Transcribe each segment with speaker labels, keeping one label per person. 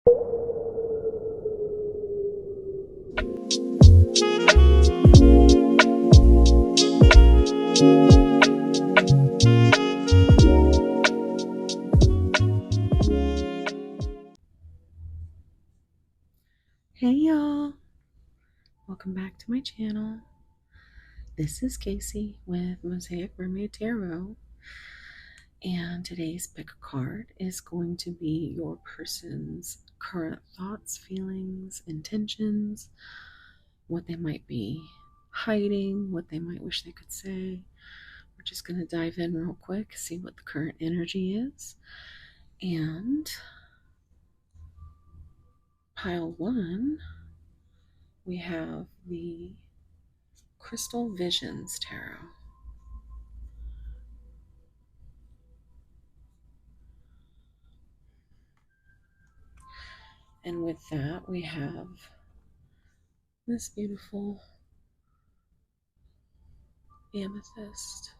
Speaker 1: Hey y'all, welcome back to my channel. This is Casey with Mosaic Mermaid Tarot, and today's pick a card is going to be your person's current thoughts, feelings, intentions, what they might be hiding, what they might wish they could say. We're just going to dive in real quick, see what the current energy is. And pile one, we have the Crystal Visions Tarot. And with that, we have this beautiful amethyst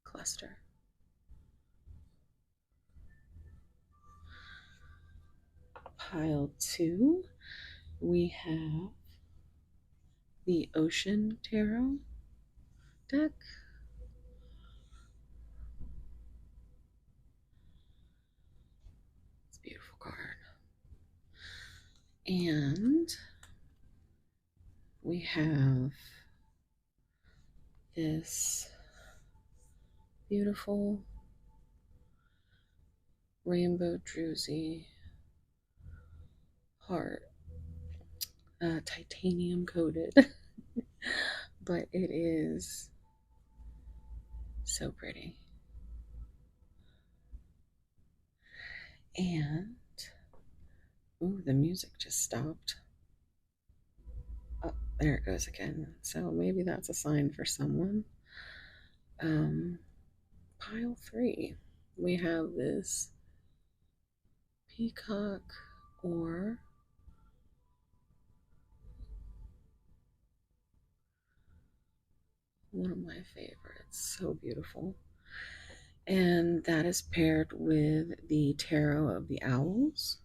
Speaker 1: cluster. Pile two, we have the Ocean Tarot deck. It's a beautiful card. And we have this beautiful rainbow druzy heart, titanium coated, but it is so pretty. And ooh, the music just stopped. Oh, there it goes again. So maybe that's a sign for someone. Pile three, we have this peacock or one of my favorites. So beautiful. And that is paired with the tarot of the owls.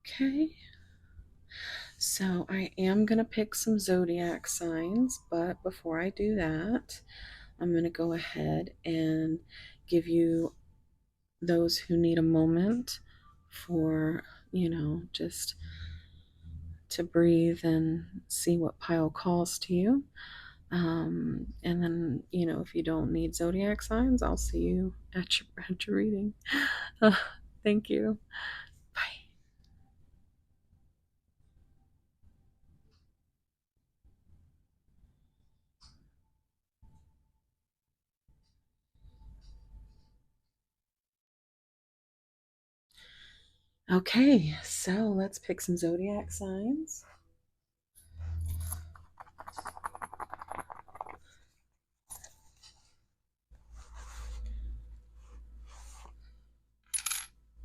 Speaker 1: Okay, so I am going to pick some zodiac signs, but before I do that, I'm going to go ahead and give you those who need a moment for, just to breathe and see what pile calls to you. And then, if you don't need zodiac signs, I'll see you at your reading. Thank you. Bye. Okay, so let's pick some zodiac signs.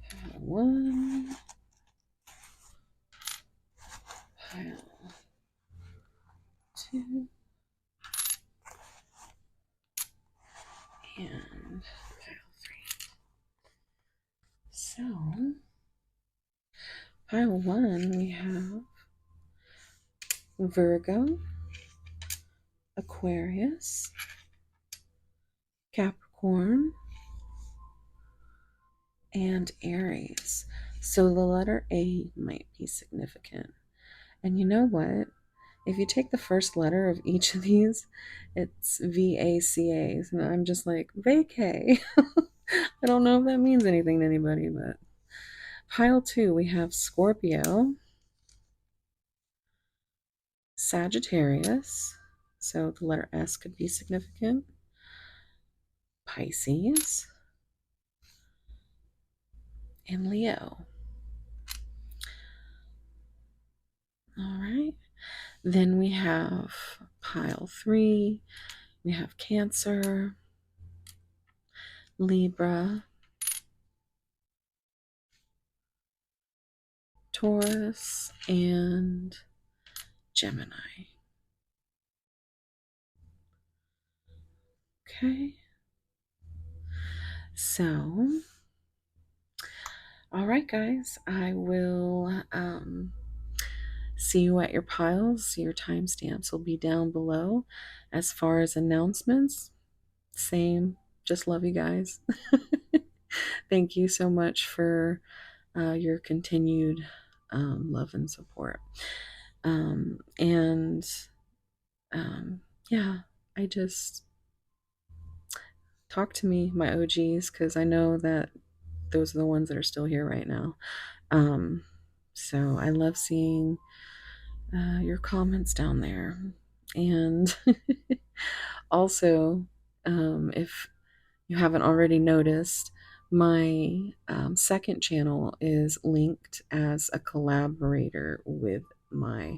Speaker 1: Pile one, pile two, and pile three. So, pile one, we have Virgo, Aquarius, Capricorn, and Aries. So the letter A might be significant. And you know what? If you take the first letter of each of these, it's VACA. So I'm just like, vacay. I don't know if that means anything to anybody, but pile two, we have Scorpio, Sagittarius. So the letter S could be significant. Pisces, and Leo. All right. Then we have pile three. We have Cancer, Libra, Taurus, and Gemini. Okay. So, all right, guys, I will see you at your piles. Your timestamps will be down below. As far as announcements, same. Just love you guys. Thank you so much for your continued love and support. And yeah, I just talk to me, my OGs, because I know that those are the ones that are still here right now. Um, so I love seeing your comments down there. And also, if you haven't already noticed, my second channel is linked as a collaborator with my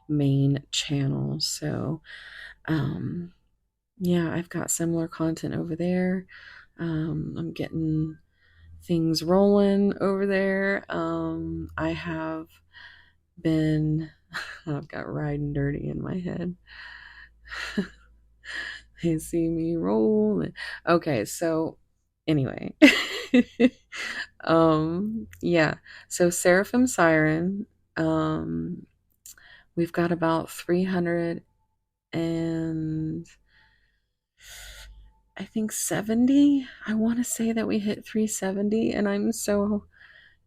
Speaker 1: main channel. So, yeah, I've got similar content over there. I'm getting things rolling over there. I have been, I've got riding dirty in my head. They see me rolling. Okay, so anyway. Yeah. So Seraphim Siren, um, we've got about 300 and I think 70. I want to say that we hit 370, and I'm so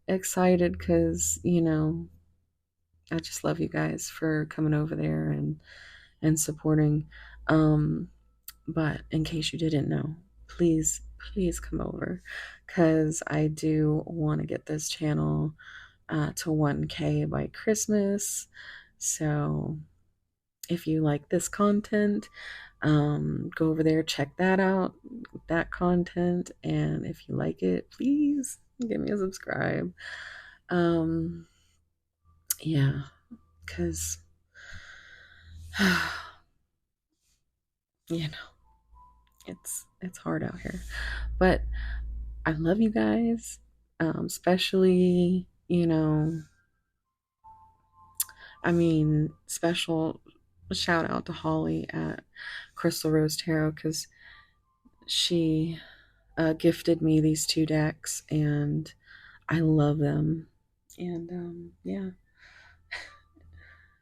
Speaker 1: excited because, I just love you guys for coming over there and supporting. Um, but in case you didn't know, please come over because I do want to get this channel to 1K by Christmas. So if you like this content, go over there, check that out, that content, and if you like it, please give me a subscribe. Yeah, because you know it's hard out here, but I love you guys, especially special shout out to Holly at Crystal Rose Tarot because she gifted me these two decks and I love them. And yeah,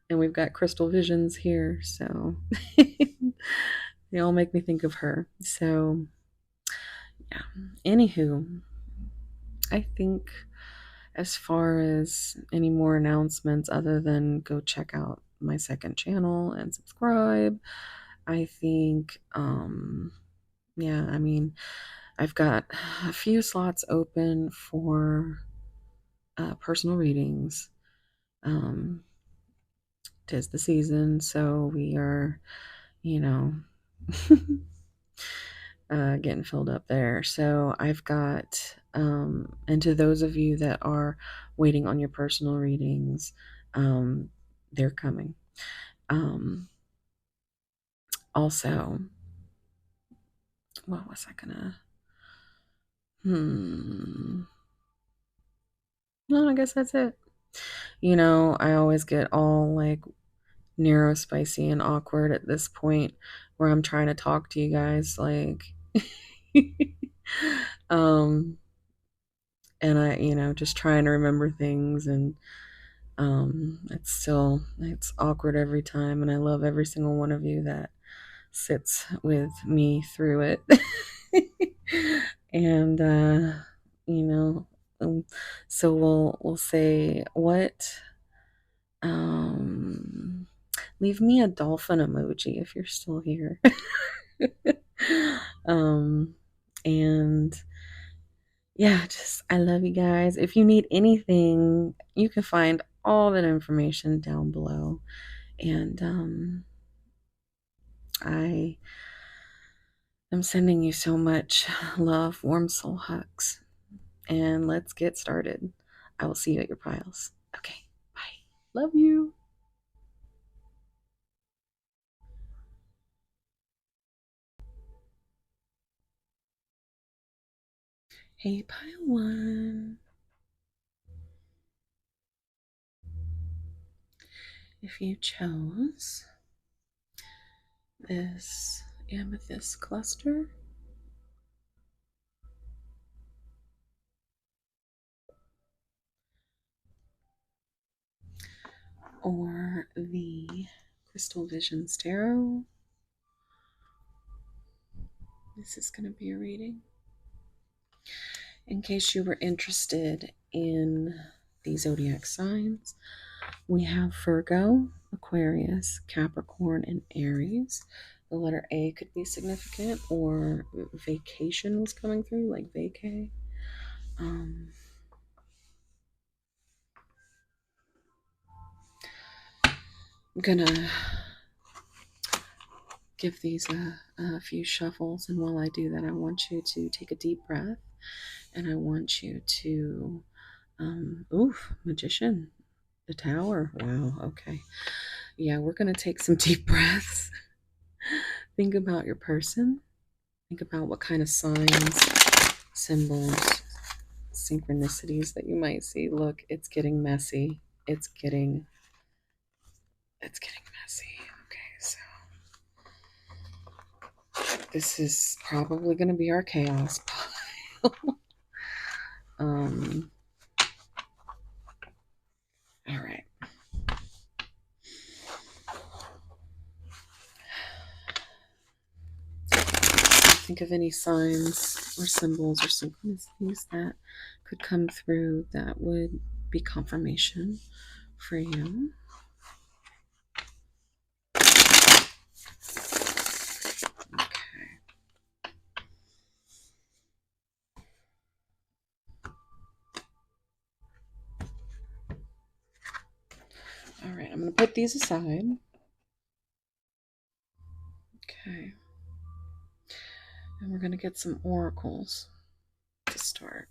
Speaker 1: and we've got Crystal Visions here, so they all make me think of her. So yeah. Anywho, I think as far as any more announcements other than go check out my second channel and subscribe, I think yeah, I've got a few slots open for personal readings. Um, 'Tis the season, so we are, you know, getting filled up there. So I've got, and to those of you that are waiting on your personal readings, they're coming. Also, what was I gonna? No, I guess that's it. I always get all like narrow, spicy, and awkward at this point where I'm trying to talk to you guys, like, um, and I, just trying to remember things, and it's awkward every time, and I love every single one of you that sits with me through it, and you know, so we'll say what. Um, Leave me a dolphin emoji if you're still here. um, and yeah, just I love you guys. If you need anything, you can find all that information down below. And I am sending you so much love, warm soul hugs. And let's get started. I will see you at your piles. Okay, bye. Love you. Hey, pile one. if you chose this amethyst cluster, or the Crystal Visions Tarot, this is going to be a reading. In case you were interested in the zodiac signs, we have Virgo, Aquarius, Capricorn, and Aries. The letter A could be significant, or vacation was coming through, like vacay. I'm gonna give these a few shuffles, and while I do that, I want you to take a deep breath, and I want you to, Magician, the Tower. Wow, okay. Yeah, we're gonna take some deep breaths. Think about your person. Think about what kind of signs, symbols, synchronicities that you might see. Look, it's getting messy. It's getting messy. Okay, so this is probably going to be our chaos pile. um, all right. Think of any signs or symbols or synchronicities that could come through that would be confirmation for you. Okay. All right, I'm going to put these aside. Okay. And we're going to get some oracles to start.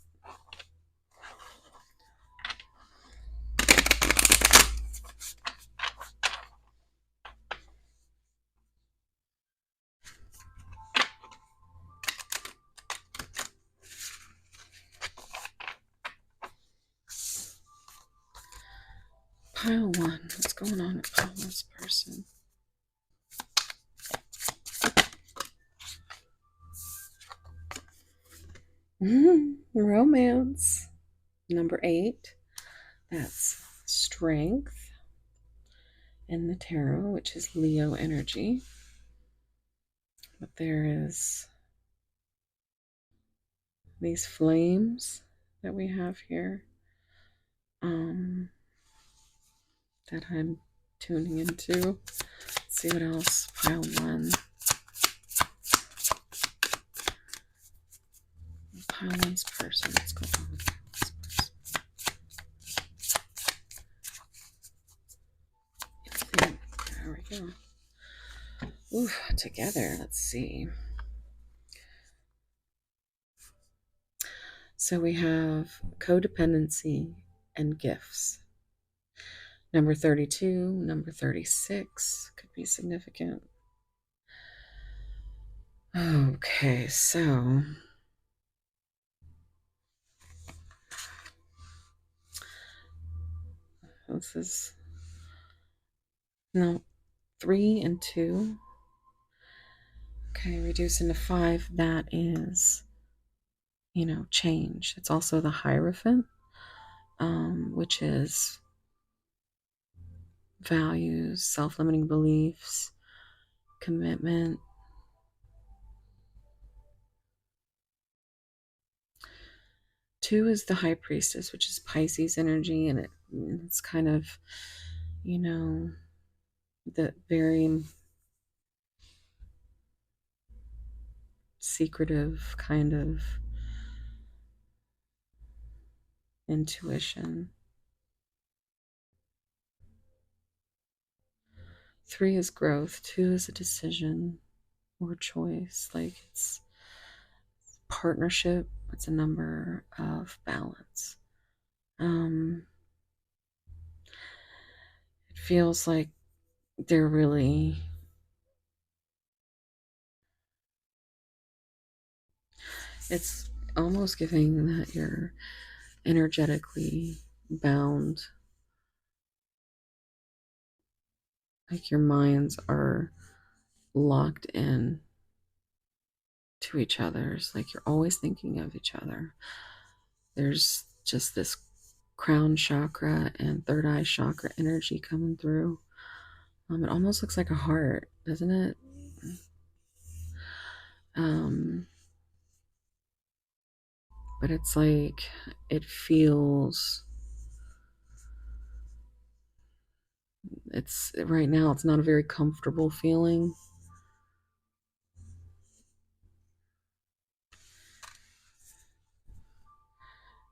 Speaker 1: Pile one. What's going on with pile one's person? Romance. Number 8. That's strength in the tarot, which is Leo energy. But there is these flames that we have here, that I'm tuning into. Let's see what else. Pile one. Pile one's person. What's going on with pile one's person? There we go. Ooh, together. Let's see. So we have codependency and gifts. Number 32, number 36 could be significant. Okay, so this is, no, 3 and 2. Okay, reducing to 5, that is, change. It's also the Hierophant, which is values, self-limiting beliefs, commitment. Two is the High Priestess, which is Pisces energy, and it's kind of, the very secretive kind of intuition. 3 is growth. 2 is a decision or choice. Like it's partnership. It's a number of balance. It feels like they're really, it's almost giving that you're energetically bound like your minds are locked in to each other's, like you're always thinking of each other. There's just this crown chakra and third eye chakra energy coming through. It almost looks like a heart, doesn't it? Um, but it's like it feels, it's right now it's not a very comfortable feeling.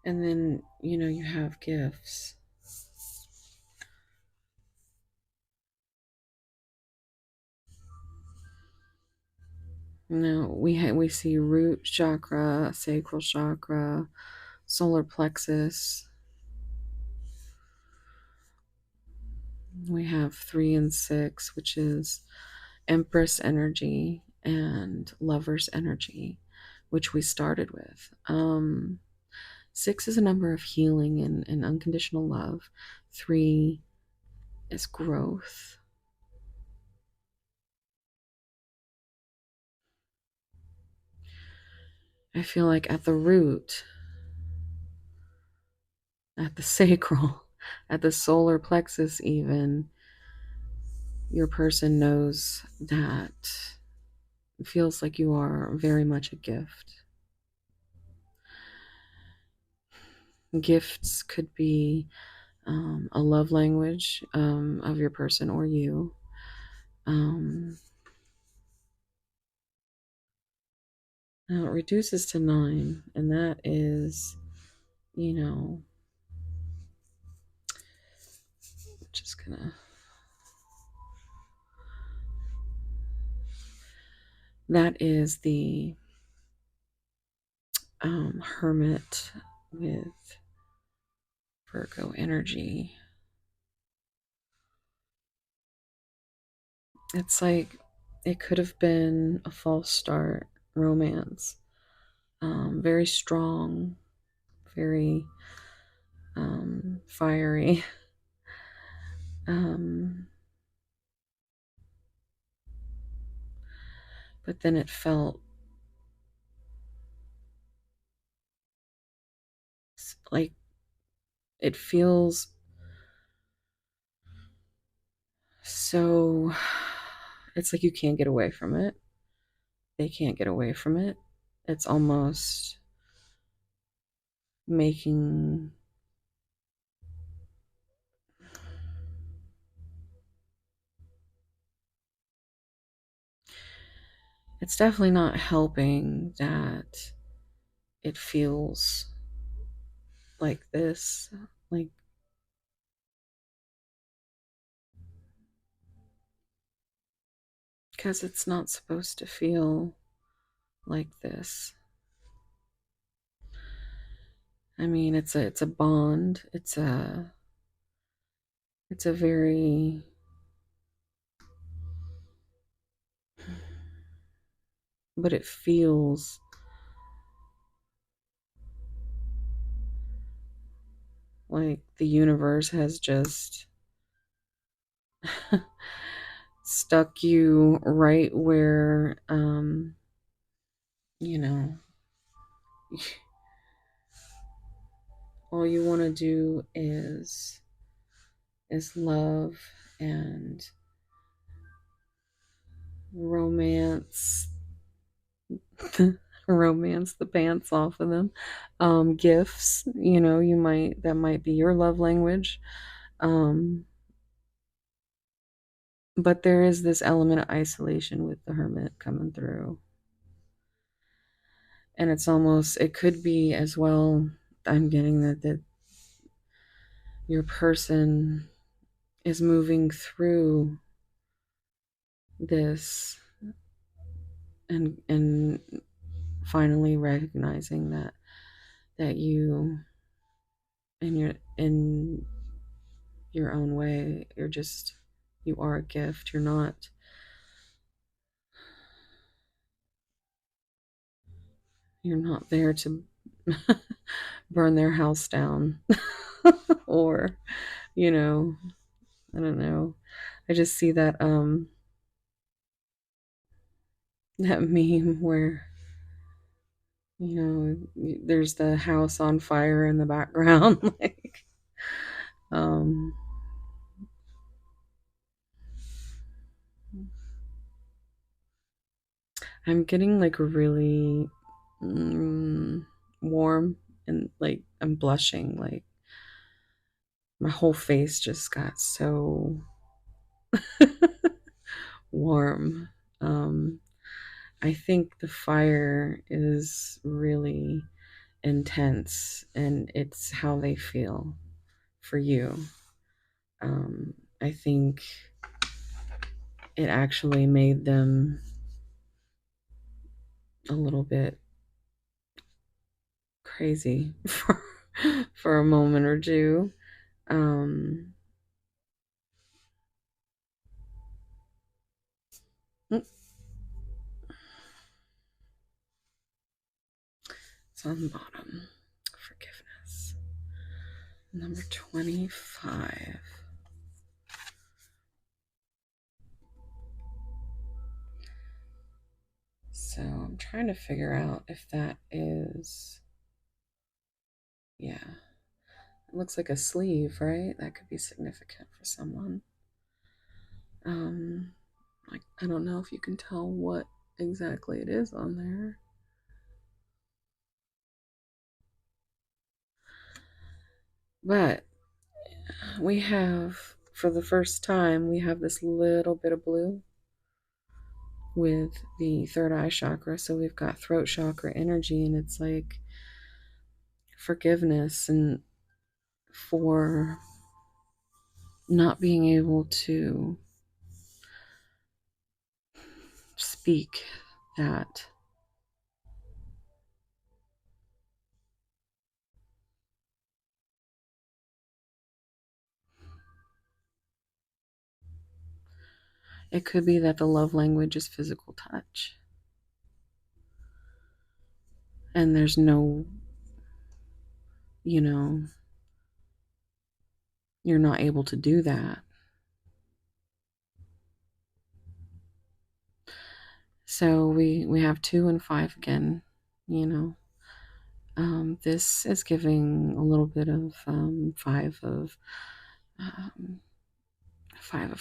Speaker 1: And then, you have gifts. Now we see root chakra, sacral chakra, solar plexus. We have 3 and 6, which is Empress energy and Lover's energy, which we started with. 6 is a number of healing and unconditional love. 3 is growth. I feel like at the root, at the sacral, at the solar plexus, even, your person knows that it feels like you are very much a gift. Gifts could be a love language of your person or you. Um, Now it reduces to 9, and that is, you know, just gonna. That is the Hermit with Virgo energy. It's like it could have been a false start romance. Very strong, very fiery. Um, but then it felt like it feels so. It's like you can't get away from it. They can't get away from it. It's almost making it's definitely not helping that it feels like this, like because it's not supposed to feel like this. I mean, it's a bond. It's a very but it feels like the universe has just stuck you right where you know all you want to do is love and romance romance the pants off of them. Gifts, that might be your love language. um but there is this element of isolation with the Hermit coming through, and it could be as well. I'm getting that your person is moving through this and finally recognizing that you in your own way, you are a gift. You're not there to burn their house down or you know I don't know. I just see that meme where, there's the house on fire in the background. Like, um, I'm getting like really warm and like I'm blushing. Like my whole face just got so warm. Um, I think the fire is really intense and it's how they feel for you. I think it actually made them a little bit crazy for a moment or two. Um, it's on the bottom. Forgiveness. Number 25. So I'm trying to figure out if that is, yeah, it looks like a sleeve, right? That could be significant for someone. Um, like, I don't know if you can tell what exactly it is on there. But we have, for the first time, we have this little bit of blue with the third eye chakra. So we've got throat chakra energy, and it's like forgiveness and for not being able to speak that. It could be that the love language is physical touch. And there's no, you know, you're not able to do that. So we have 2 and 5 again, you know. This is giving a little bit of um, 5 of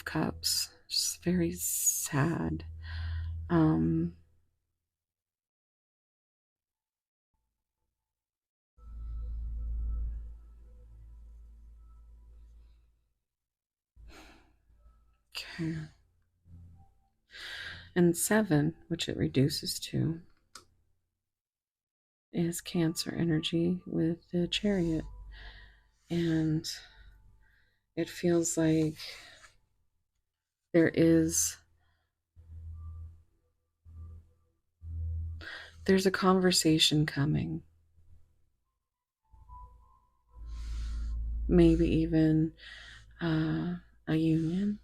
Speaker 1: cups. Just very sad. Um, okay. And 7, which it reduces to, is Cancer energy with the Chariot. And it feels like there is there's a conversation coming, maybe even a union,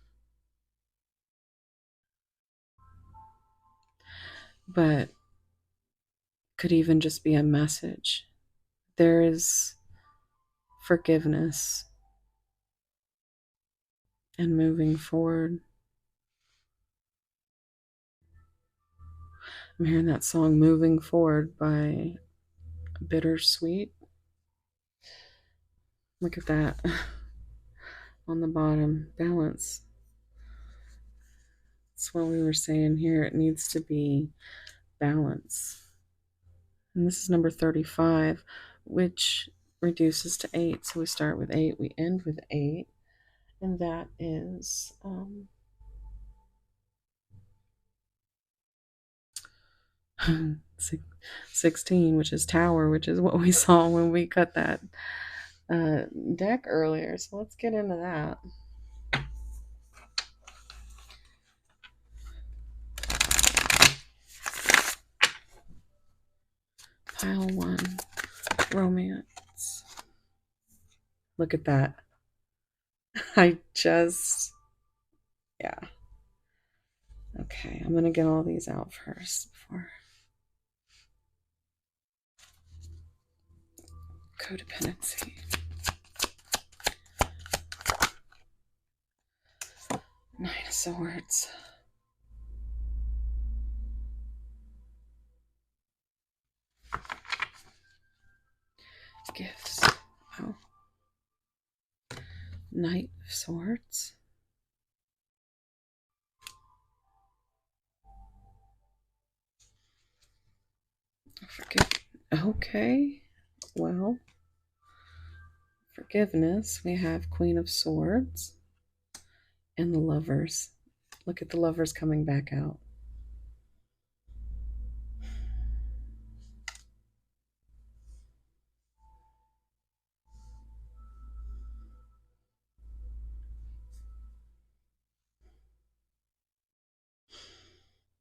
Speaker 1: but could even just be a message. There is forgiveness and moving forward. I'm hearing that song Moving Forward by Bittersweet. Look at that on the bottom. Balance. That's what we were saying here. It needs to be balance. And this is number 35, which reduces to 8. So we start with 8, we end with 8. And that is 16, which is Tower, which is what we saw when we cut that deck earlier. So let's get into that. Pile 1, romance. Look at that. Yeah. Okay, I'm going to get all these out first before. Codependency. Nine of Swords. Gifts. Oh. Knight of Swords. Forgive. Okay. Well, forgiveness. We have Queen of Swords and the Lovers. Look at the Lovers coming back out.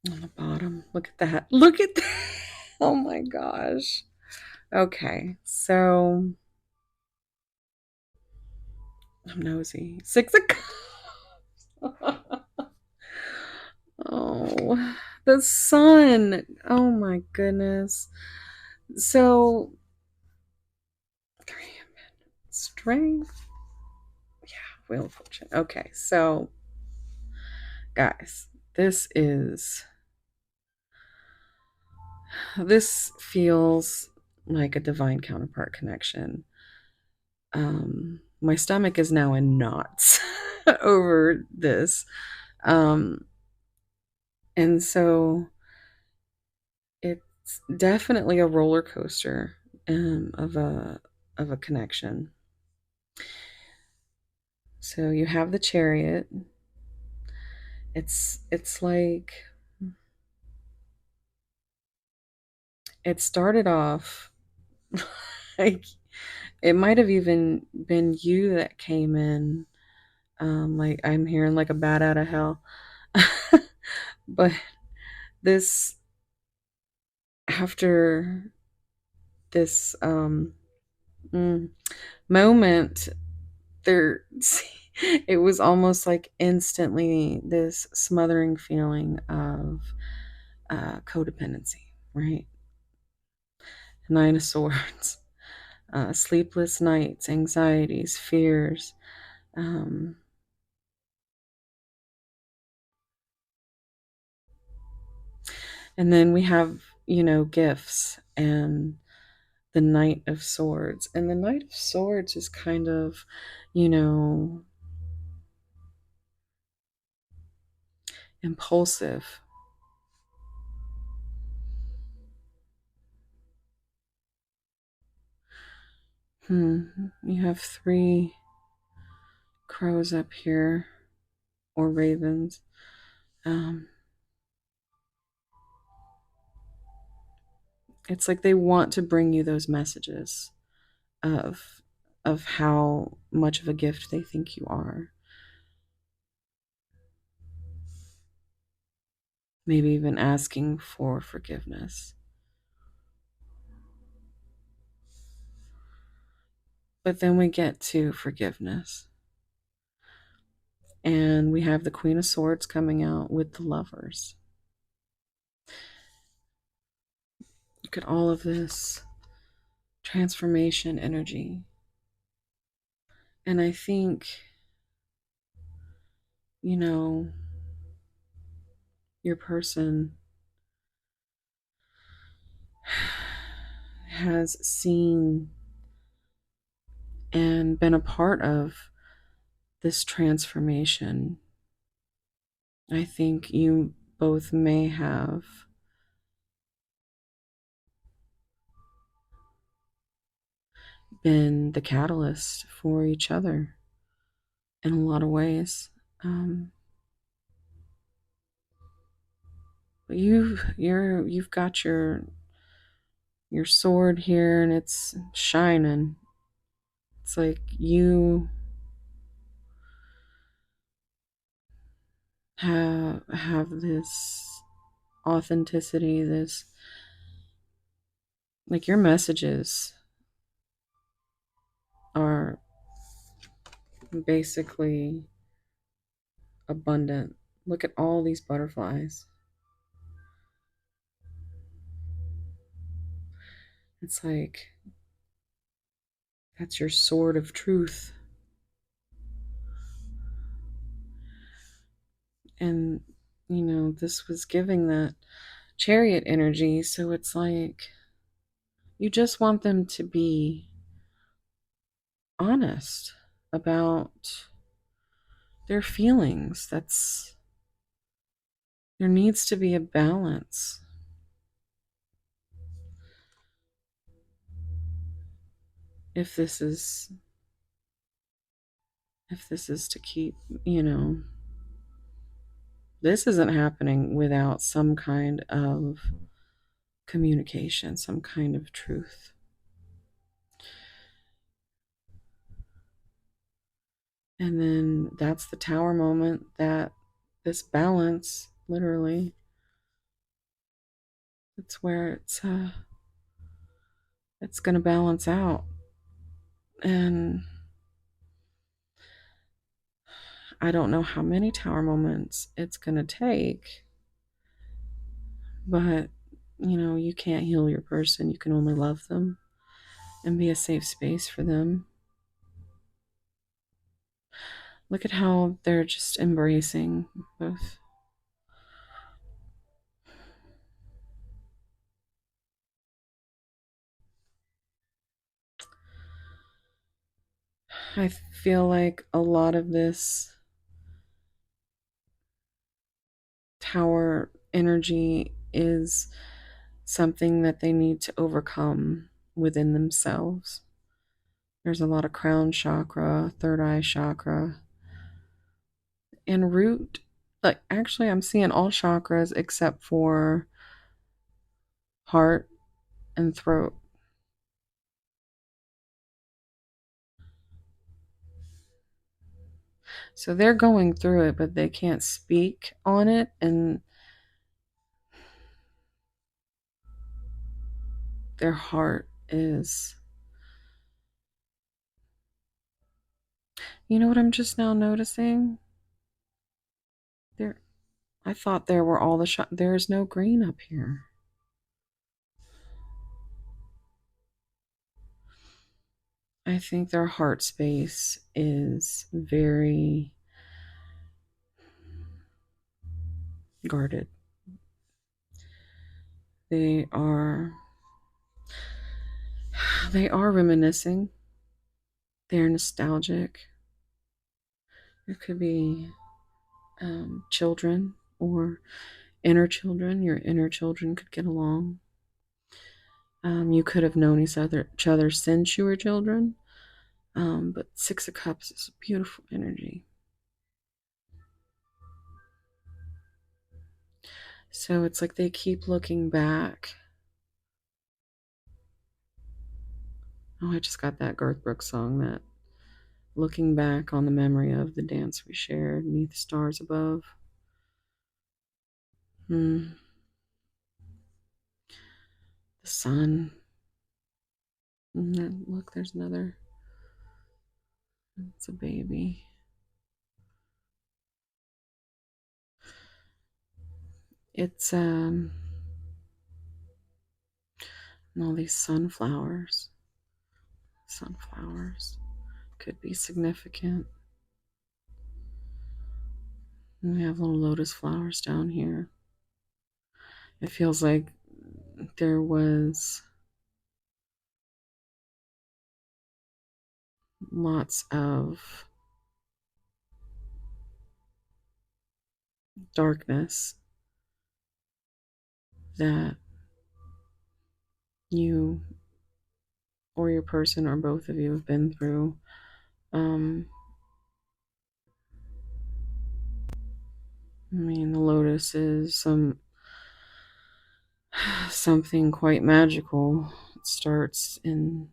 Speaker 1: On the bottom. Look at that. Look at that. Oh my gosh. Okay. So I'm nosy. Six of Cups. Oh, the sun. Oh my goodness. So, three strength. Yeah, Wheel of Fortune. Okay, so guys, this feels like a divine counterpart connection. My stomach is now in knots over this. Um, and so it's definitely a roller coaster of a connection. So you have the Chariot. It's like it started off like it might have even been you that came in. Like I'm hearing like a bat out of hell. But this after this moment there it was almost like instantly this smothering feeling of codependency, right? Nine of Swords, sleepless nights, anxieties, fears. Um, and then we have, gifts and the Knight of Swords. And the Knight of Swords is kind of, you know, impulsive. You have three crows up here, or ravens. Um, it's like they want to bring you those messages of how much of a gift they think you are. Maybe even asking for forgiveness. But then we get to forgiveness. And we have the Queen of Swords coming out with the Lovers. Look at all of this transformation energy. And I think, you know, your person has seen and been a part of this transformation. I think you both may have been the catalyst for each other in a lot of ways. But you've got your sword here and it's shining. It's like you have this authenticity, this like your messages are basically abundant. Look at all these butterflies. It's like that's your sword of truth. And, this was giving that chariot energy. So it's like you just want them to be honest about their feelings. There needs to be a balance. If this is to keep, this isn't happening without some kind of communication, some kind of truth. And then that's the tower moment, that this balance, literally, it's where it's going to balance out. And I don't know how many tower moments it's going to take, but you can't heal your person. You can only love them and be a safe space for them. Look at how they're just embracing both. I feel like a lot of this tower energy is something that they need to overcome within themselves. There's a lot of crown chakra, third eye chakra, and root. Like, actually, I'm seeing all chakras except for heart and throat. So they're going through it, but they can't speak on it. And their heart is. You know what I'm just now noticing? There, I thought there were all the there's no green up here. I think their heart space is very guarded. They are reminiscing. They're nostalgic. There could be children or inner children. Your inner children could get along. You could have known each other since you were children. But Six of Cups is a beautiful energy. So it's like they keep looking back. Oh, I just got that Garth Brooks song, that looking back on the memory of the dance we shared beneath the stars above. The sun. And then, look, there's another. It's a baby. It's and all these sunflowers. Sunflowers could be significant. And we have little lotus flowers down here. It feels like there was lots of darkness that you or your person or both of you have been through. I mean, the lotus is something quite magical. It starts in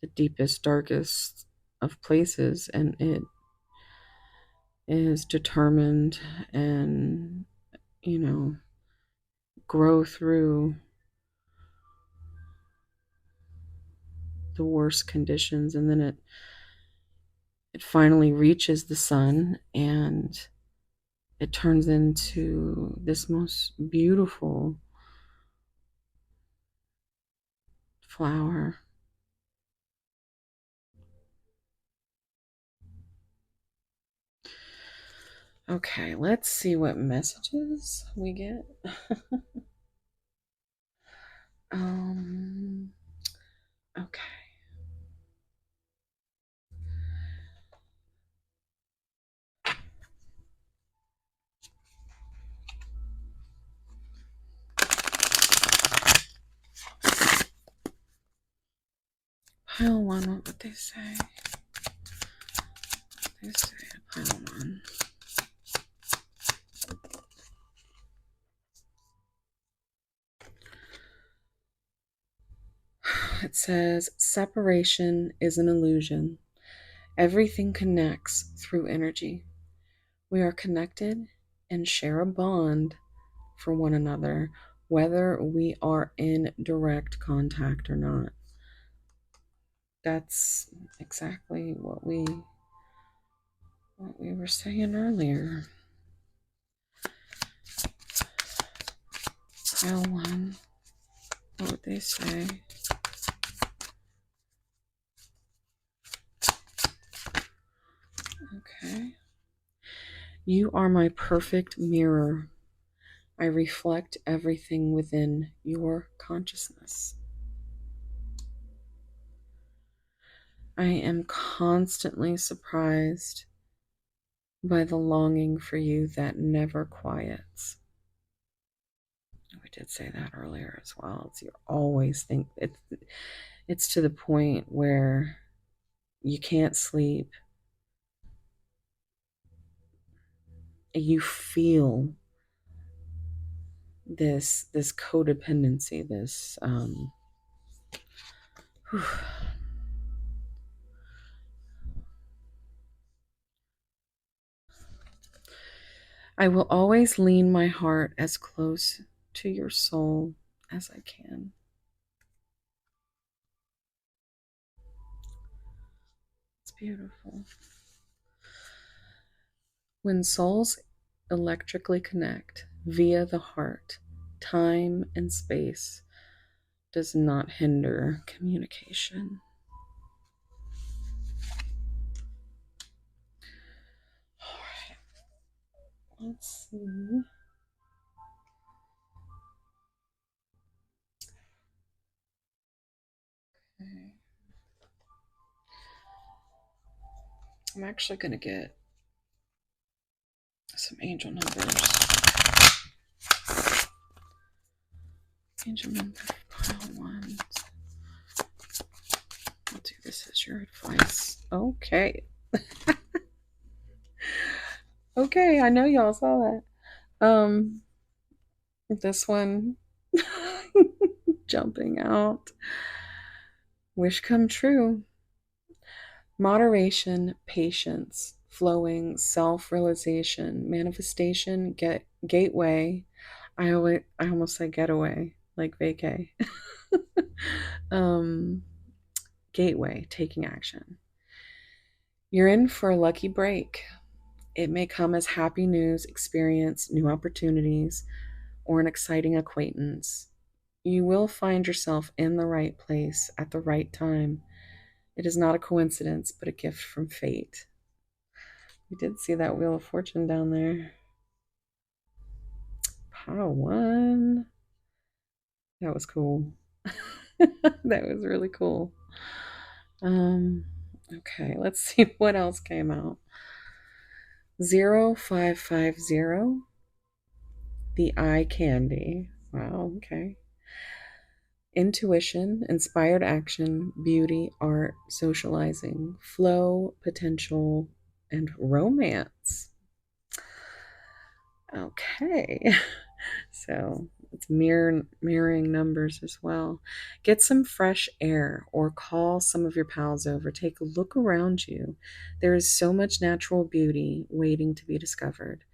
Speaker 1: the deepest, darkest of places, and it is determined and, grow through the worst conditions, and then it finally reaches the sun, and it turns into this most beautiful flower. Okay, let's see what messages we get. um, okay. Pile one, what would they say? They say pile one. It says separation is an illusion. Everything connects through energy. We are connected and share a bond for one another, whether we are in direct contact or not. That's exactly what we were saying earlier. Pile one. What would they say? Okay. You are my perfect mirror. I reflect everything within your consciousness. I am constantly surprised by the longing for you that never quiets. We did say that earlier as well. It's you always think it's to the point where you can't sleep. You feel this codependency, this I will always lean my heart as close to your soul as I can. It's beautiful. When souls electrically connect via the heart, time and space does not hinder communication. All right. Let's see. Okay. I'm actually going to get some angel numbers. Angel number pile one. I'll do this as your advice. Okay. Okay, I know y'all saw that. This one jumping out. Wish come true. Moderation, patience, flowing, self-realization, manifestation, gateway. I almost say getaway, like vacay. um, gateway, taking action. You're in for a lucky break. It may come as happy news, experience, new opportunities, or an exciting acquaintance. You will find yourself in the right place at the right time. It is not a coincidence, but a gift from fate. We did see that Wheel of Fortune down there. Pile one. That was cool. That was really cool. Okay, let's see what else came out. 0550. The eye candy. Wow, okay. Intuition, inspired action, beauty, art, socializing, flow, potential, and romance. Okay. So it's mirroring numbers as well. Get some fresh air or call some of your pals over. Take a look around you. There is so much natural beauty waiting to be discovered.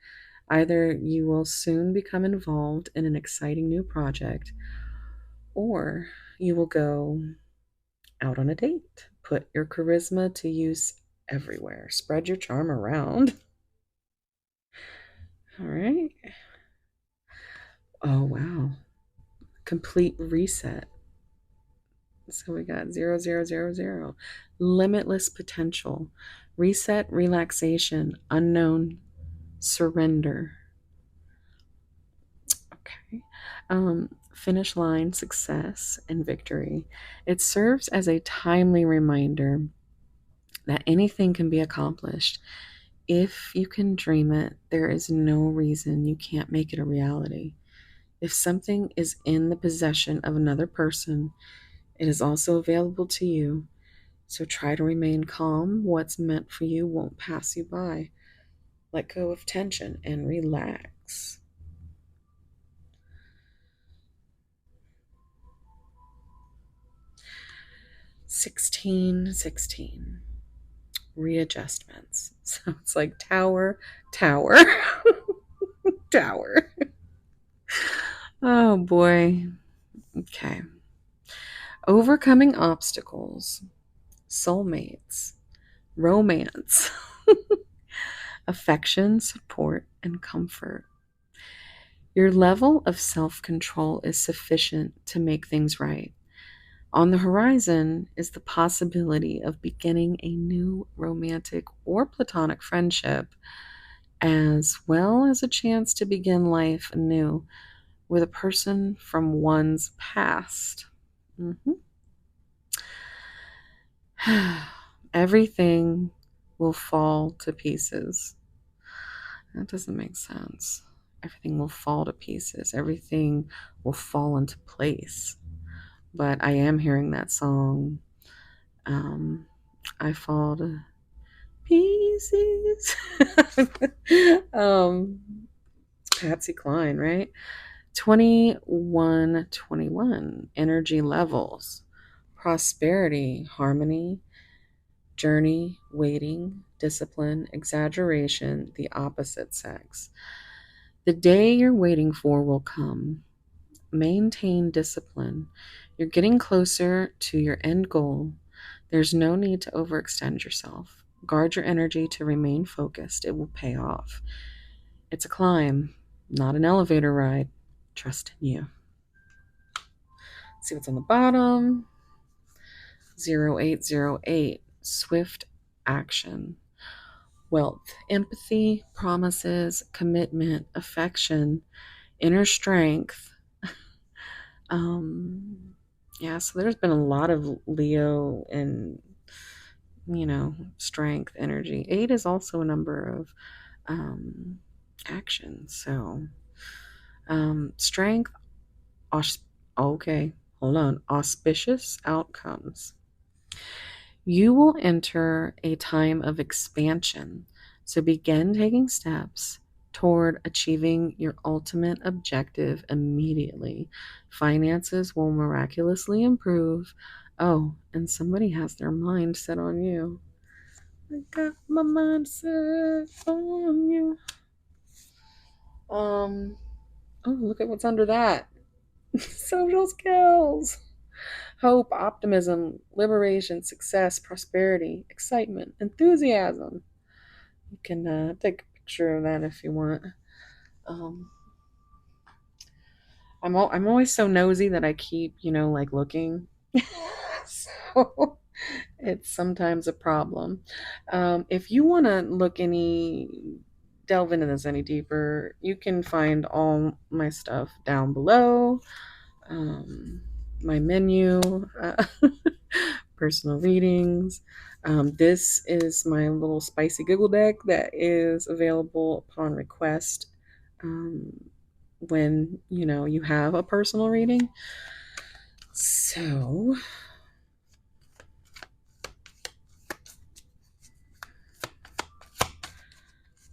Speaker 1: Either you will soon become involved in an exciting new project, or you will go out on a date. Put your charisma to use everywhere. Spread your charm around. All right. Oh, wow. Complete reset. So we got 0000. Limitless potential. Reset, relaxation, unknown surrender. Okay. Finish line, success, and victory. It serves as a timely reminder that anything can be accomplished. If you can dream it, there is no reason you can't make it a reality. If something is in the possession of another person, it is also available to you. So try to remain calm. What's meant for you won't pass you by. Let go of tension and relax. 1616. Readjustments. So it's like tower, tower, tower. Oh boy. Okay. Overcoming obstacles, soulmates, romance, affection, support, and comfort. Your level of self control is sufficient to make things right. On the horizon is the possibility of beginning a new romantic or platonic friendship, as well as a chance to begin life anew with a person from one's past. Mhm. Everything will fall to pieces. That doesn't make sense. Everything will fall to pieces. Everything will fall into place. But I am hearing that song. Um, I fall to pieces. um, Patsy Cline, right? 2121 energy levels, prosperity, harmony, journey, waiting, discipline, exaggeration, the opposite sex. The day you're waiting for will come. Maintain discipline. You're getting closer to your end goal. There's no need to overextend yourself. Guard your energy to remain focused. It will pay off. It's a climb, not an elevator ride. Trust in you. Let's see what's on the bottom. 0808. Swift action. Wealth, empathy, promises, commitment, affection, inner strength. Um, yeah, so there's been a lot of Leo and, strength, energy. 8 is also a number of action. So, strength, okay, hold on, auspicious outcomes. You will enter a time of expansion. So begin taking steps toward achieving your ultimate objective immediately. Finances will miraculously improve. Oh, and somebody has their mind set on you. I got my mind set on you. Oh, look at what's under that. Social skills. Hope, optimism, liberation, success, prosperity, excitement, enthusiasm. You can take a picture of that if you want. Um, I'm always so nosy that I keep, like looking. So it's sometimes a problem. If you want to delve into this any deeper, you can find all my stuff down below. My menu, personal readings. This is my little spicy Google deck that is available upon request when you have a personal reading. So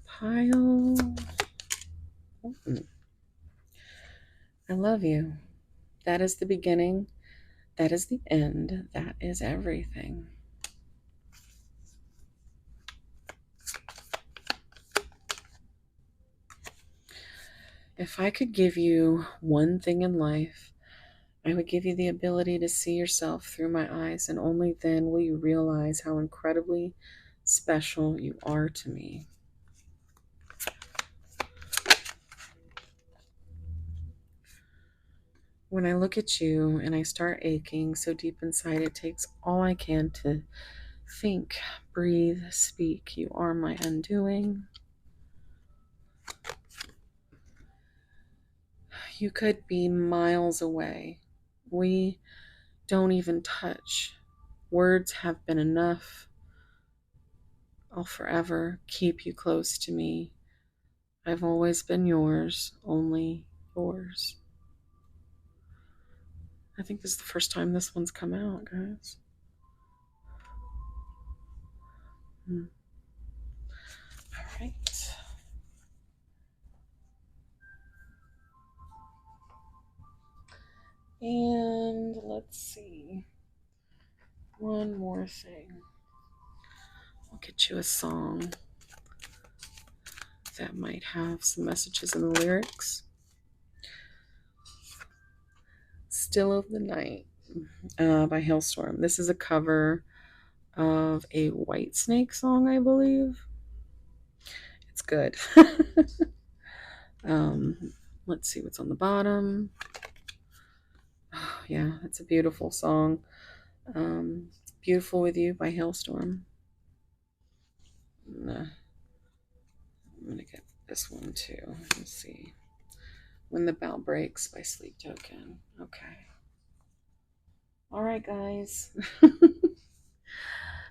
Speaker 1: pile. I love you. That is the beginning. That is the end. That is everything. If I could give you one thing in life, I would give you the ability to see yourself through my eyes, and only then will you realize how incredibly special you are to me. When I look at you and I start aching so deep inside, it takes all I can to think, breathe, speak. You are my undoing. You could be miles away. We don't even touch. Words have been enough. I'll forever keep you close to me. I've always been yours, only yours. I think this is the first time this one's come out, guys. All right. And let's see. One more thing. I'll get you a song that might have some messages in the lyrics. Still of the Night by Hailstorm. This is a cover of a Whitesnake song, I believe. It's good. Let's see what's on the bottom. Oh, yeah, it's a beautiful song. Beautiful With You by Hailstorm. I'm gonna get this one too. Let's see. When the Bow Breaks by Sleep Token. Okay. All right, guys.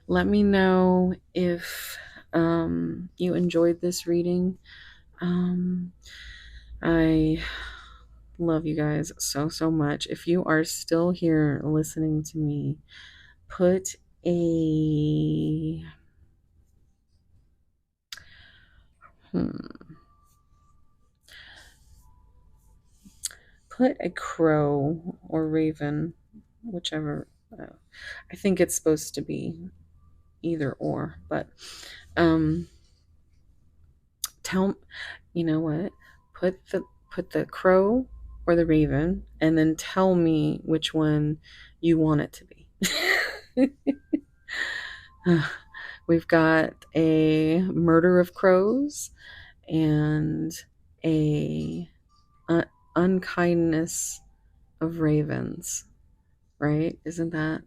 Speaker 1: Let me know if you enjoyed this reading. I love you guys so much. If you are still here listening to me, put a put a crow or raven, whichever. I think it's supposed to be either or, but tell, you know what, put the crow or the raven and then tell me which one you want it to be. We've got a murder of crows and a unkindness of ravens, right? Isn't that?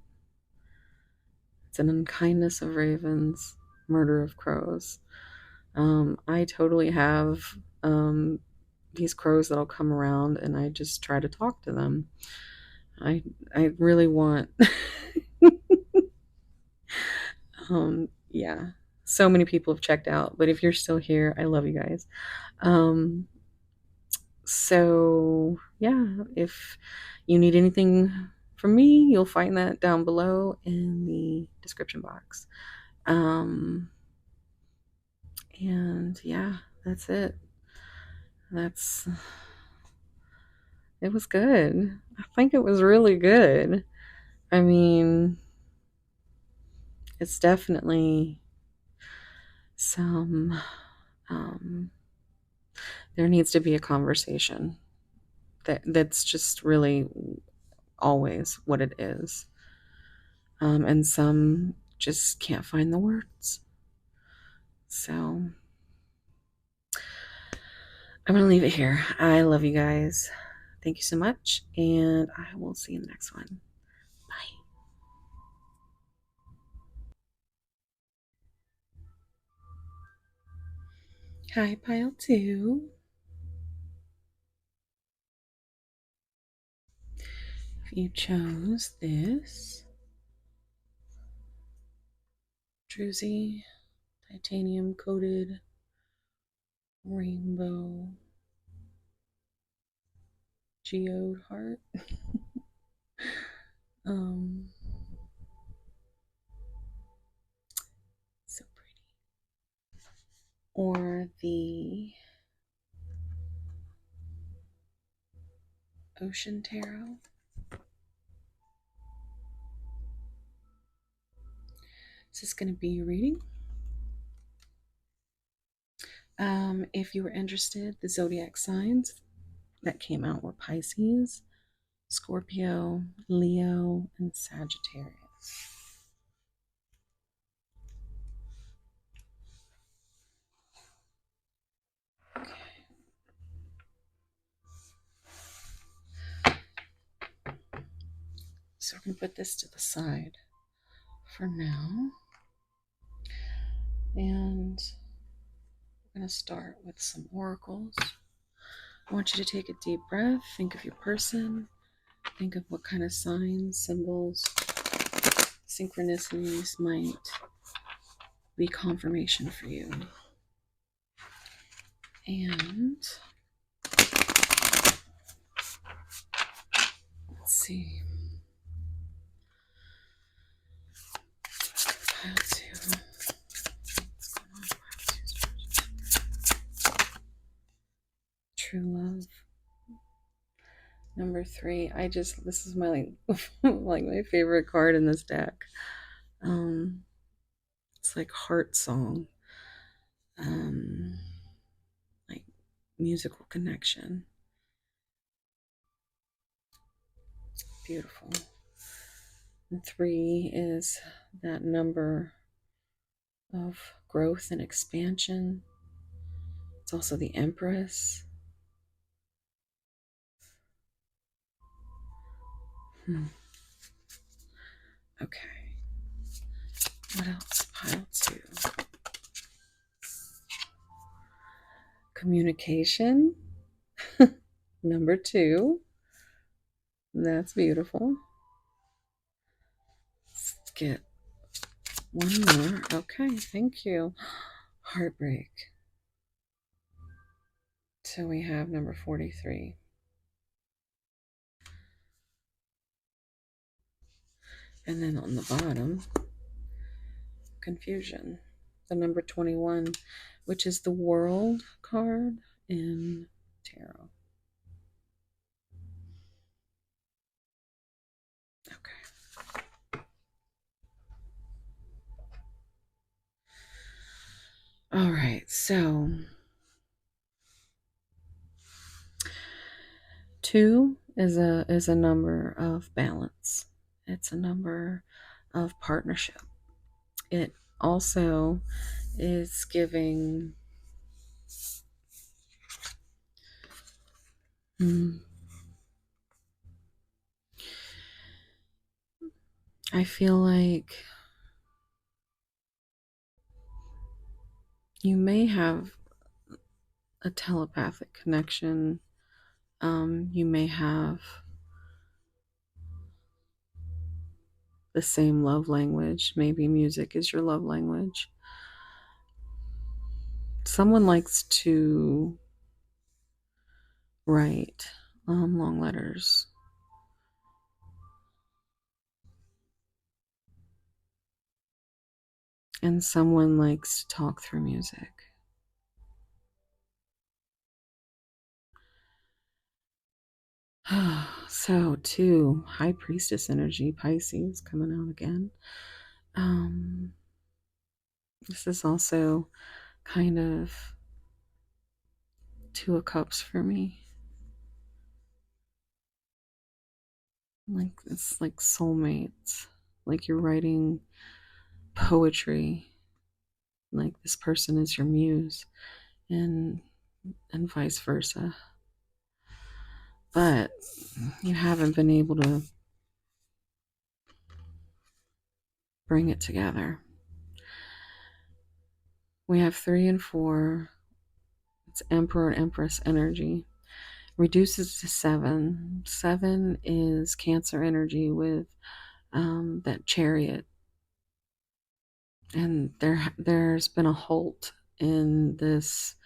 Speaker 1: It's an unkindness of ravens, murder of crows. I totally have these crows that'll come around and I just try to talk to them. I really want yeah. So many people have checked out, but if you're still here, I love you guys. So yeah, if you need anything from me, you'll find that down below in the description box. And yeah, that's it. It was good. I think it was really good. I mean, it's definitely some, there needs to be a conversation that's just really always what it is. And some just can't find the words. So I'm going to leave it here. I love you guys. Thank you so much. And I will see you in the next one. Bye. Hi, Pile 2. If you chose this druzy titanium coated rainbow geode heart, so pretty. Or the ocean tarot. This is going to be your reading. If you were interested, the zodiac signs that came out were Pisces, Scorpio, Leo, and Sagittarius. Okay. So we're going to put this to the side for now. And we're going to start with some oracles. I want you to take a deep breath. Think of your person. Think of what kind of signs, symbols, synchronicities might be confirmation for you. And let's see. Pile 2. True love. Number 3. This is my like my favorite card in this deck. It's like heart song. Like musical connection. Beautiful. And 3 is that number of growth and expansion. It's also the Empress. Okay. What else? Pile 2. Communication. Number 2. That's beautiful. Let's get one more. Okay, thank you. Heartbreak. So we have number 43. And then on the bottom, confusion. The number 21, which is the World card in tarot. Okay. All right, so 2 is a number of balance. It's a number of partnership. It also is giving I feel like you may have a telepathic connection. You may have the same love language. Maybe music is your love language. Someone likes to write long letters. And someone likes to talk through music. So, 2, High Priestess energy, Pisces coming out again. This is also kind of 2 of Cups for me. Like it's like soulmates. Like you're writing poetry. Like this person is your muse, and vice versa. But you haven't been able to bring it together. We have 3 and 4. It's Emperor and Empress energy. Reduces to 7. 7 is Cancer energy with that Chariot. And there's been a halt in this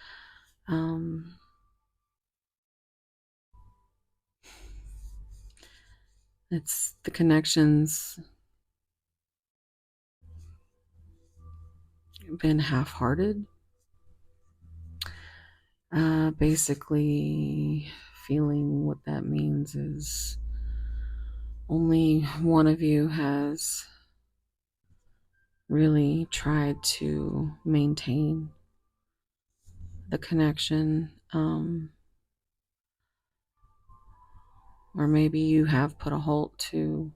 Speaker 1: it's the connections been half-hearted. Basically feeling what that means is only one of you has really tried to maintain the connection, or maybe you have put a halt to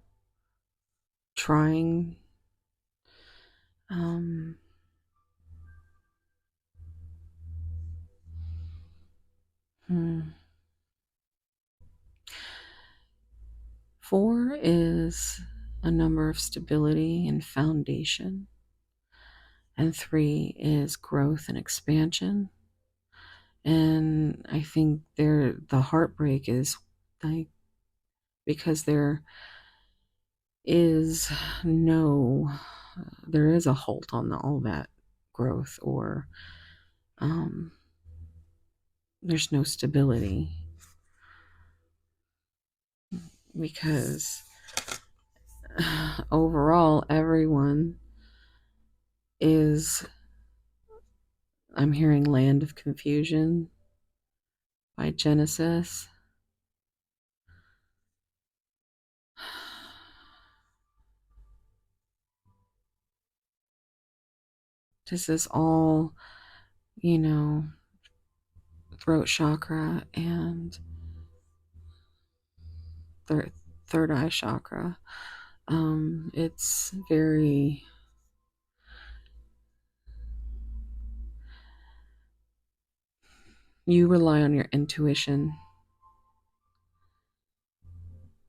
Speaker 1: trying. 4 is a number of stability and foundation, and 3 is growth and expansion, And I think the heartbreak is like because is no there is a halt on all that growth, or um, there's no stability because overall everyone is, I'm hearing Land of Confusion by Genesis. This is all, you know, throat chakra and third, third eye chakra. It's very, you rely on your intuition,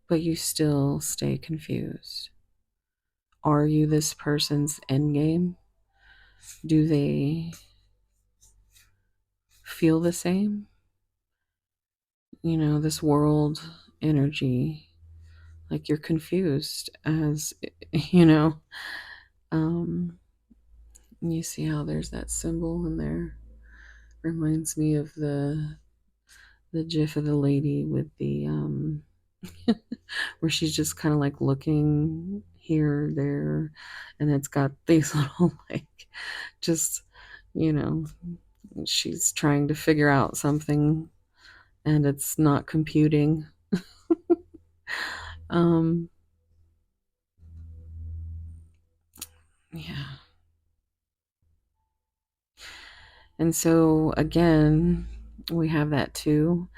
Speaker 1: but you still stay confused. Are you this person's end game? Do they feel the same? You know, this world energy, like you're confused as, you know, um, you see how there's that symbol in there. Reminds me of the gif of the lady with the where she's just kind of like looking here, there, and it's got these little like just, you know, she's trying to figure out something and it's not computing. um yeah. And so again, we have that too,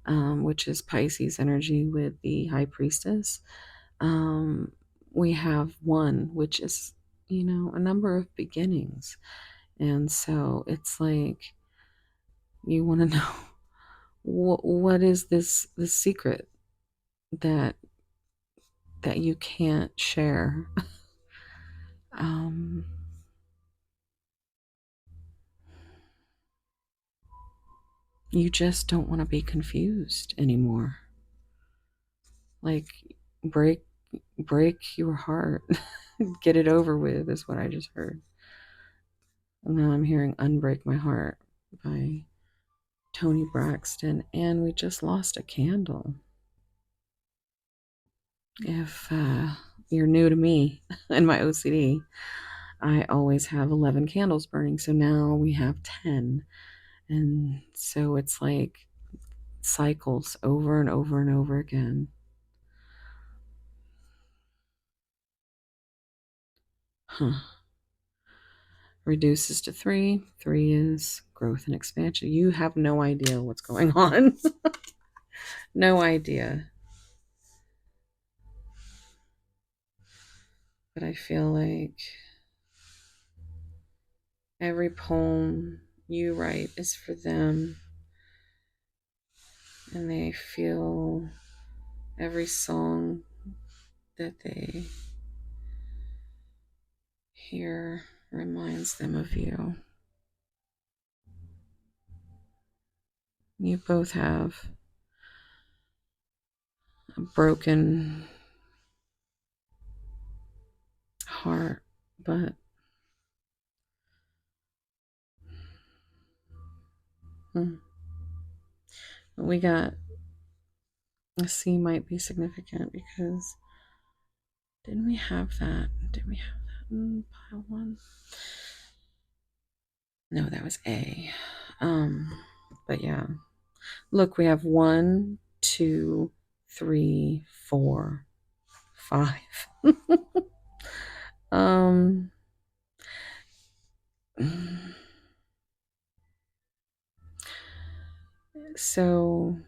Speaker 1: which is Pisces energy with the High Priestess. Um, we have one, which is, you know, a number of beginnings. And so it's like you want to know what is this secret that you can't share. um, you just don't want to be confused anymore. Like break your heart. Get it over with is what I just heard. And now I'm hearing Unbreak My Heart by Tony Braxton, and we just lost a candle. If you're new to me and my OCD, I always have 11 candles burning, so now we have 10. And so it's like cycles over and over and over again. Huh. Reduces to 3. 3 is growth and expansion. You have no idea what's going on. No idea. But I feel like every poem you write is for them, and they feel every song that they hear reminds them of you. You both have a broken heart, but we got a C might be significant because didn't we have that? Did we have that in pile 1? No, that was A. But yeah. Look, we have 1, 2, 3, 4, 5. um so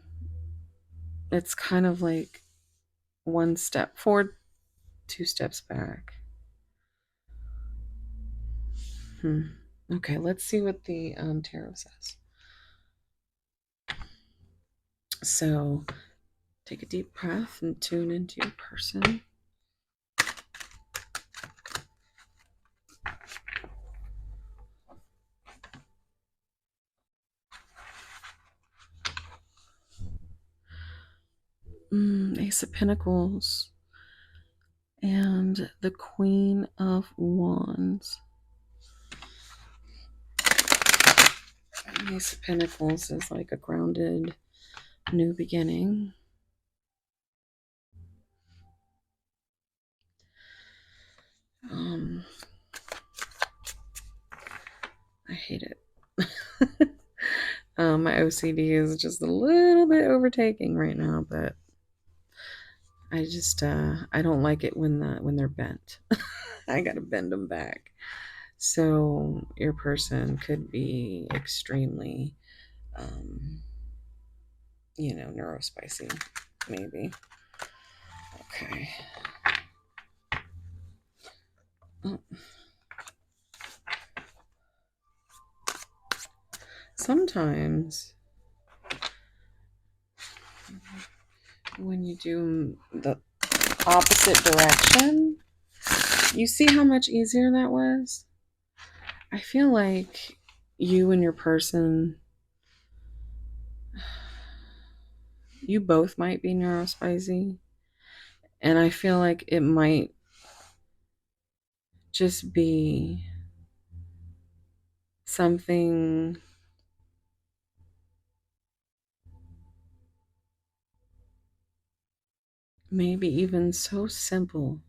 Speaker 1: it's kind of like 1 step forward, 2 steps back. Okay, let's see what the tarot says. So take a deep breath and tune into your person. Ace of Pentacles and the Queen of Wands. Ace of Pentacles is like a grounded new beginning. I hate it. My OCD is just a little bit overtaking right now, but I just I don't like it when they're bent. I gotta bend them back. So your person could be extremely, neurospicy, maybe. Okay. Oh. Sometimes when you do the opposite direction, you see how much easier that was? I feel like you and your person, you both might be neurospicy. And I feel like it might just be something maybe even so simple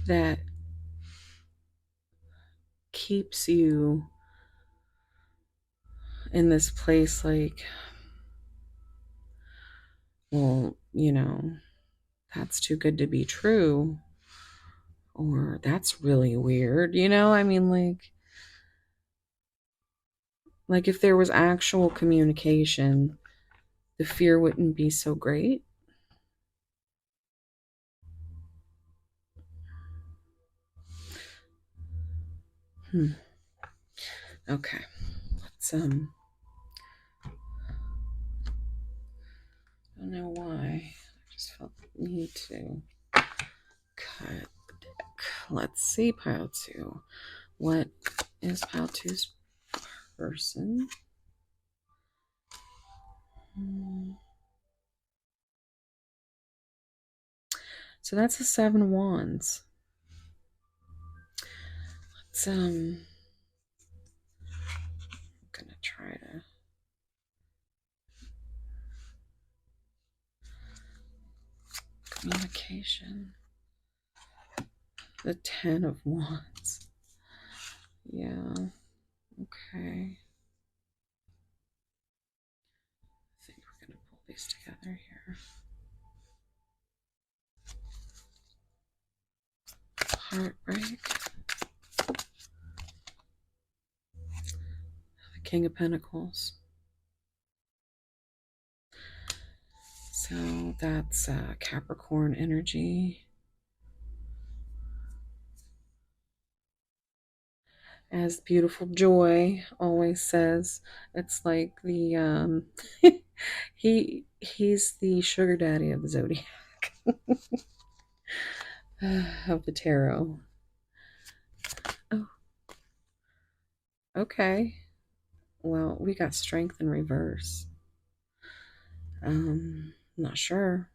Speaker 1: that keeps you in this place like, well, that's too good to be true, or that's really weird. I mean, like if there was actual communication, the fear wouldn't be so great. Okay. Let's I don't know why. I just felt the need to cut the deck. Let's see, pile two. What is pile two's person? So that's a 7 wands. Let's I'm gonna try to communication. The 10 of wands. Yeah. Okay. I think we're gonna pull these together here. Heartbreak. The King of Pentacles. So that's Capricorn energy. As Beautiful Joy always says, it's like the he's the sugar daddy of the zodiac. Of the tarot. Oh, okay. Well, we got Strength in reverse. Not sure.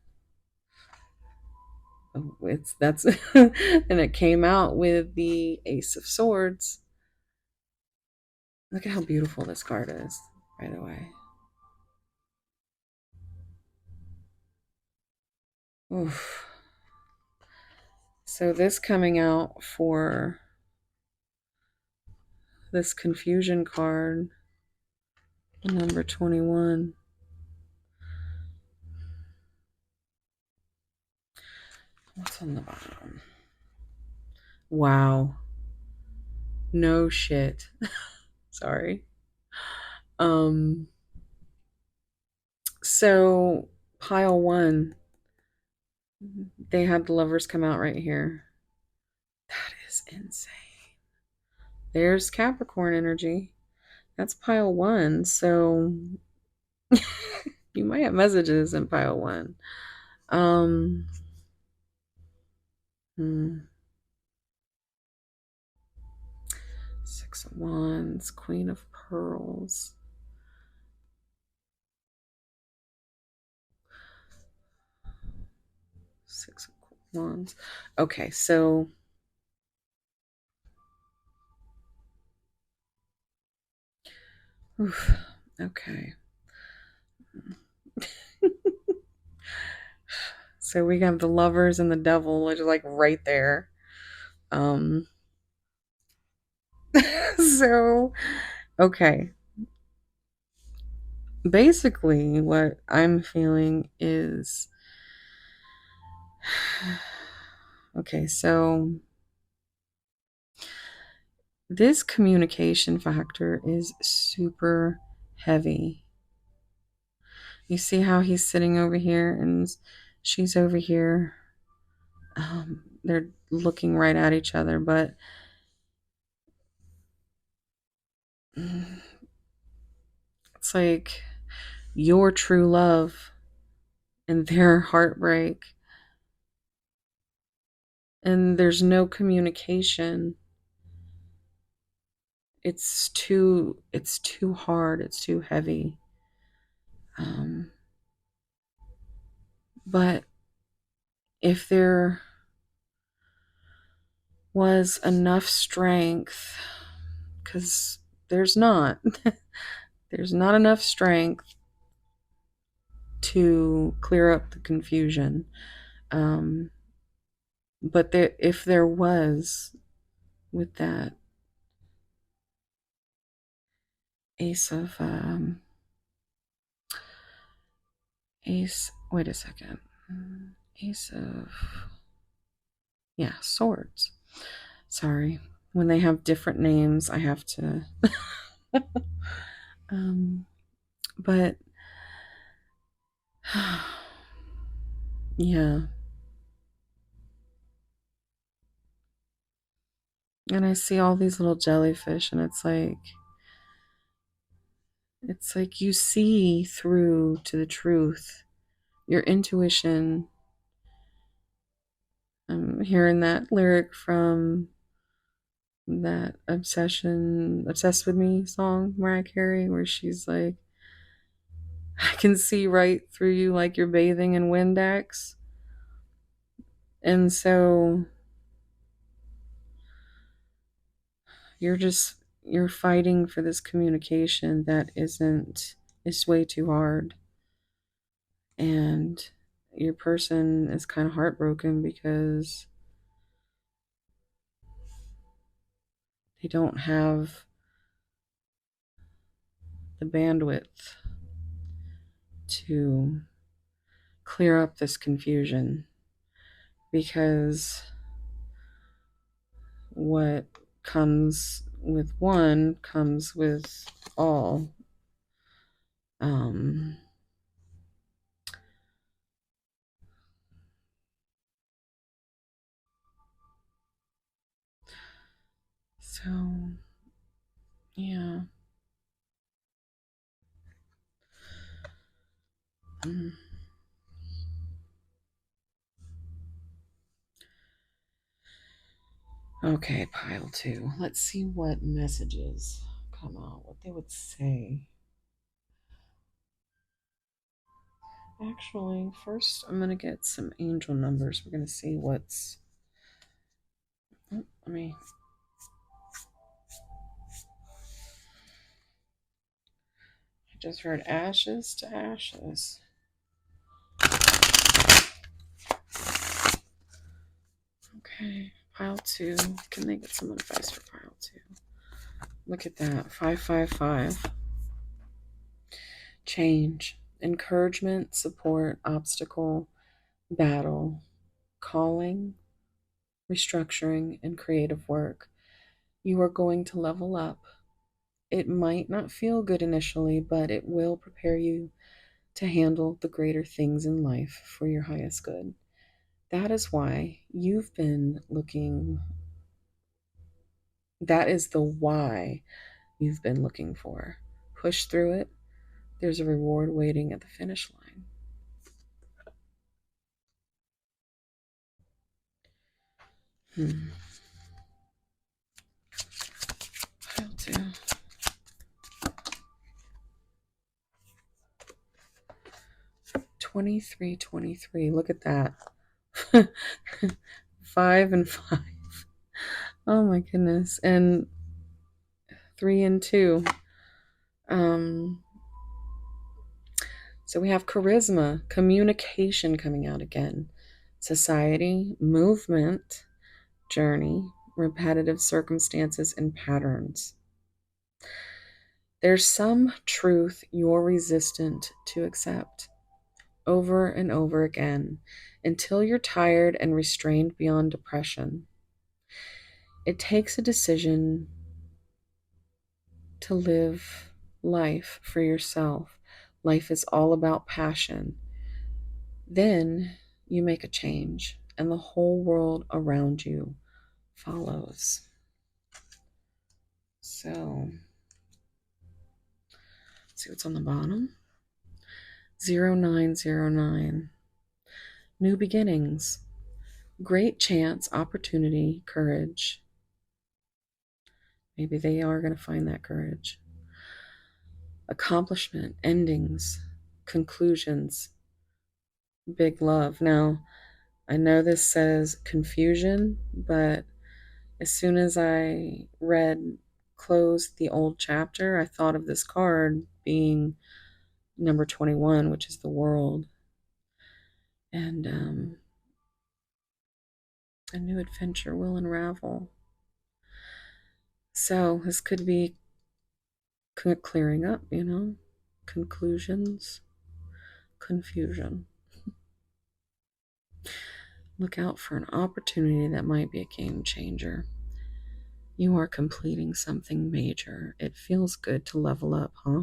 Speaker 1: Oh, that's and it came out with the Ace of Swords. Look at how beautiful this card is, by the way. Oof. So this coming out for this confusion card, number 21. What's on the bottom? Wow. No shit. Sorry. So pile one, they had the Lovers come out right here. That is insane. There's Capricorn energy. That's pile one. So you might have messages in pile one. Hmm. Six of Wands, Queen of Pearls. Six of Wands. Okay, so oof, okay. So we have the Lovers and the Devil, which is like right there. Um so okay. Basically what I'm feeling is okay, so this communication factor is super heavy. You see how he's sitting over here and she's over here. They're looking right at each other, but it's like your true love and their heartbreak, and there's no communication. It's too hard, it's too heavy. Um, but if there was enough strength, because there's not, there's not enough strength to clear up the confusion. Um, but if there was, with that ace of ace, wait a second, ace of, yeah, swords. Sorry, when they have different names, I have to. um, but yeah, and I see all these little jellyfish, and it's like you see through to the truth. Your intuition. I'm hearing that lyric from that Obsessed with Me song, Mariah Carey, where she's like, I can see right through you like you're bathing in Windex. And so you're fighting for this communication that is way too hard. And your person is kind of heartbroken because they don't have the bandwidth to clear up this confusion, because what comes with one comes with all. Um, so, yeah. Mm. Okay, pile two. Let's see what messages come out, what they would say. Actually, first I'm going to get some angel numbers. We're going to see what's. Oh, let me. I just heard ashes to ashes. Okay, pile two. Can they get some advice for pile two? Look at that. 555. Change. Encouragement, support, obstacle, battle, calling, restructuring, and creative work. You are going to level up. It might not feel good initially, but it will prepare you to handle the greater things in life for your highest good. That is why you've been looking, that is the why you've been looking for. Push through it. There's a reward waiting at the finish line. Hmm. Pile two. 2323. Look at that. 5 and 5. Oh my goodness. And 3 and 2. Um, so we have charisma, communication coming out again, society, movement, journey, repetitive circumstances, and patterns. There's some truth you're resistant to accept over and over again until you're tired and restrained beyond depression. It takes a decision to live life for yourself. Life is all about passion. Then you make a change, and the whole world around you follows. So, let's see what's on the bottom. 0909. New beginnings. Great chance, opportunity, courage. Maybe they are going to find that courage. Accomplishment, endings, conclusions, big love. Now, I know this says confusion, but as soon as I read close the old chapter, I thought of this card being number 21, which is the world. And a new adventure will unravel. So this could be clearing up, conclusions, confusion. Look out for an opportunity that might be a game changer. You are completing something major. It feels good to level up, huh?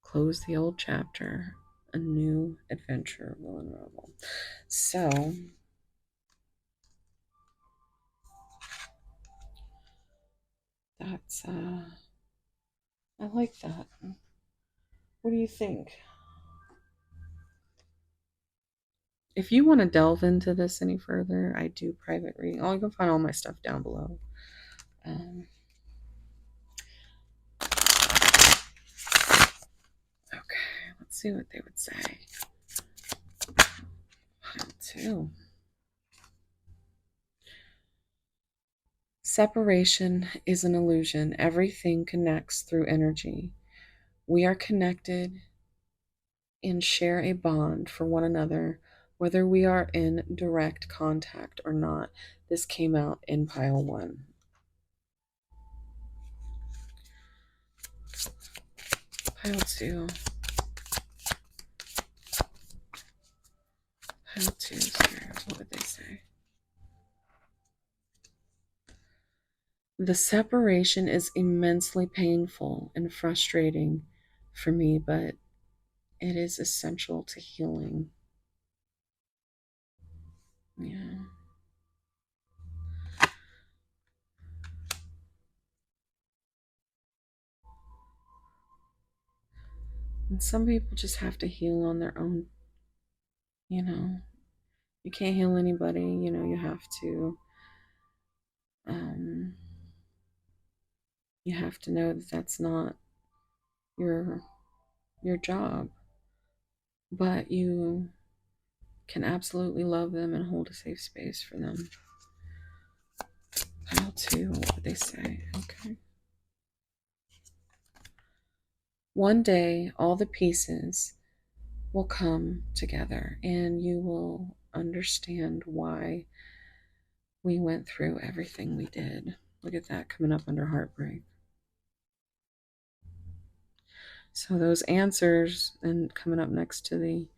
Speaker 1: Close the old chapter. A new adventure will unravel. So, that's, I like that. What do you think? If you want to delve into this any further, I do private reading. Oh, you can find all my stuff down below. Okay, let's see what they would say. Pile 2. Separation is an illusion. Everything connects through energy. We are connected and share a bond for one another, whether we are in direct contact or not. This came out in pile 1. Pile 2. Pile 2 is here. What would they say? The separation is immensely painful and frustrating for me, but it is essential to healing. Yeah. And some people just have to heal on their own. You can't heal anybody. You have to. Um, you have to know that that's not your job, but you can absolutely love them and hold a safe space for them. Pile 2, what would they say? Okay. One day, all the pieces will come together and you will understand why we went through everything we did. Look at that coming up under heartbreak. So those answers, and coming up next to the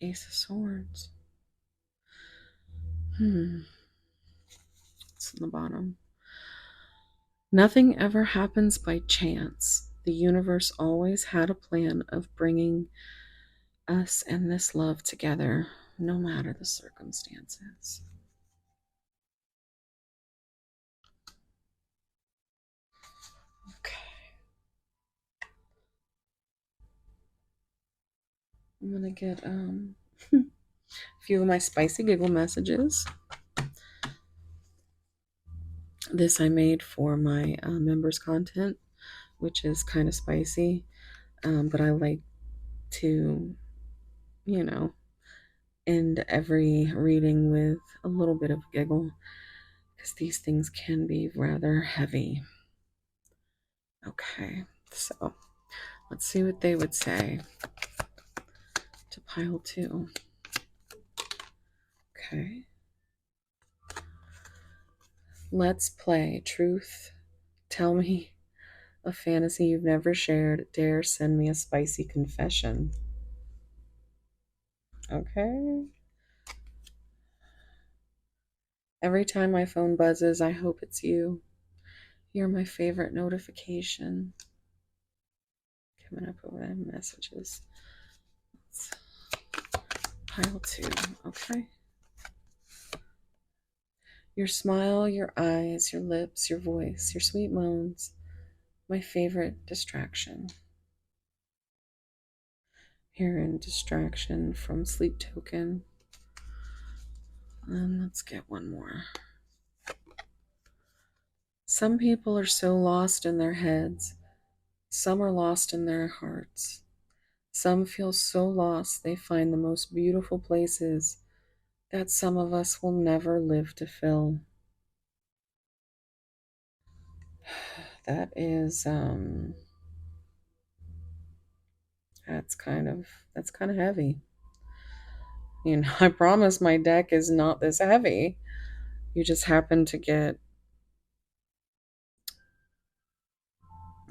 Speaker 1: Ace of Swords. It's in the bottom. Nothing ever happens by chance. The universe always had a plan of bringing us and this love together, no matter the circumstances. Okay. I'm going to get a few of my spicy giggle messages. This I made for my members content, which is kind of spicy. But I like to, you know, end every reading with a little bit of a giggle because these things can be rather heavy. Okay, so let's see what they would say to pile two. Okay. Let's play truth. Tell me a fantasy you've never shared. Dare send me a spicy confession. Okay. Every time my phone buzzes, I hope it's you. You're my favorite notification. Coming up over them messages. Let's pile two. Okay. Your smile, your eyes, your lips, your voice, your sweet moans. My favorite distraction. Here in distraction from Sleep Token. And let's get one more. Some people are so lost in their heads. Some are lost in their hearts. Some feel so lost they find the most beautiful places that some of us will never live to fill. That is that's kind of heavy. You know, I promise my deck is not this heavy. You just happen to get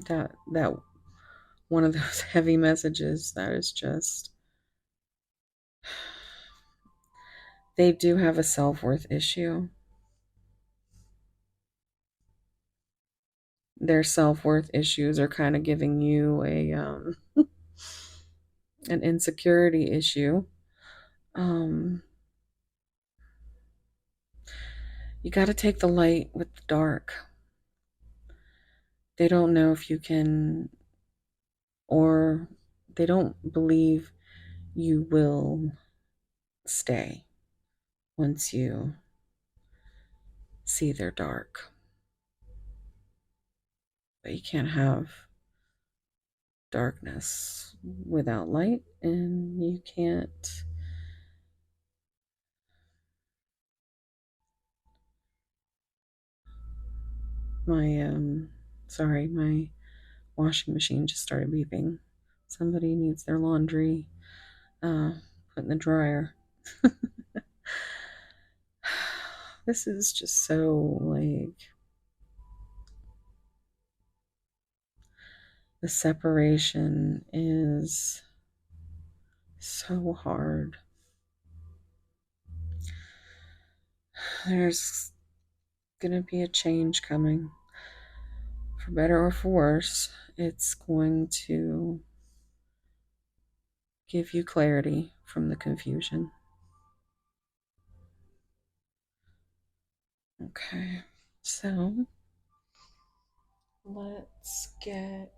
Speaker 1: that one of those heavy messages that is just, they do have a self-worth issue. Their self-worth issues are kind of giving you a an insecurity issue. um you got to take the light with the dark. They don't know if you can, or they don't believe you will stay once you see their dark. But you can't have darkness without light, and you can't. My sorry, my washing machine just started beeping. Somebody needs their laundry put in the dryer. This is just so like, the separation is so hard. There's gonna be a change coming, for better or for worse. It's going to give you clarity from the confusion. Okay, so let's get,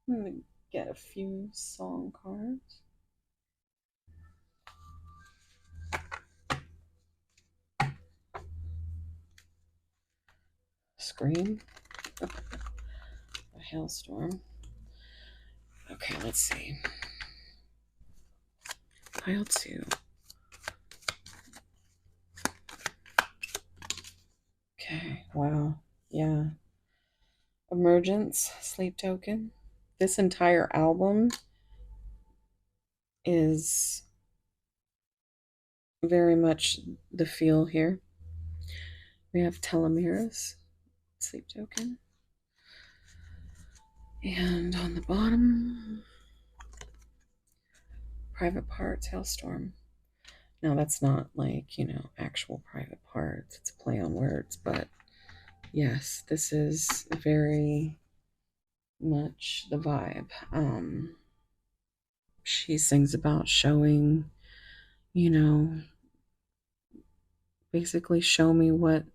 Speaker 1: I'm gonna get a few song cards. Scream. A hailstorm. Okay, let's see. Pile two. Okay, wow. Yeah. Emergence, Sleep Token. This entire album is very much the feel here. We have Telomeres, Sleep Token. And on the bottom, Private Parts, Hailstorm. Now, that's not like, actual private parts. It's a play on words. But yes, this is very much the vibe. She sings about showing, you know, basically show me what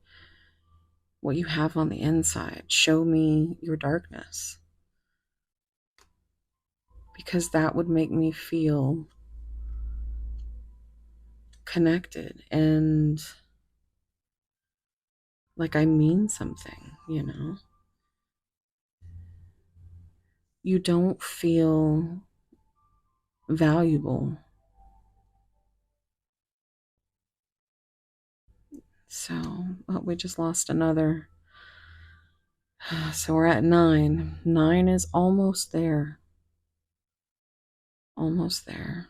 Speaker 1: you have on the inside. Show me your darkness. Because that would make me feel connected and like I mean something. you don't feel valuable. So, oh, we just lost another. So we're at 9. 9 is almost there. Almost there.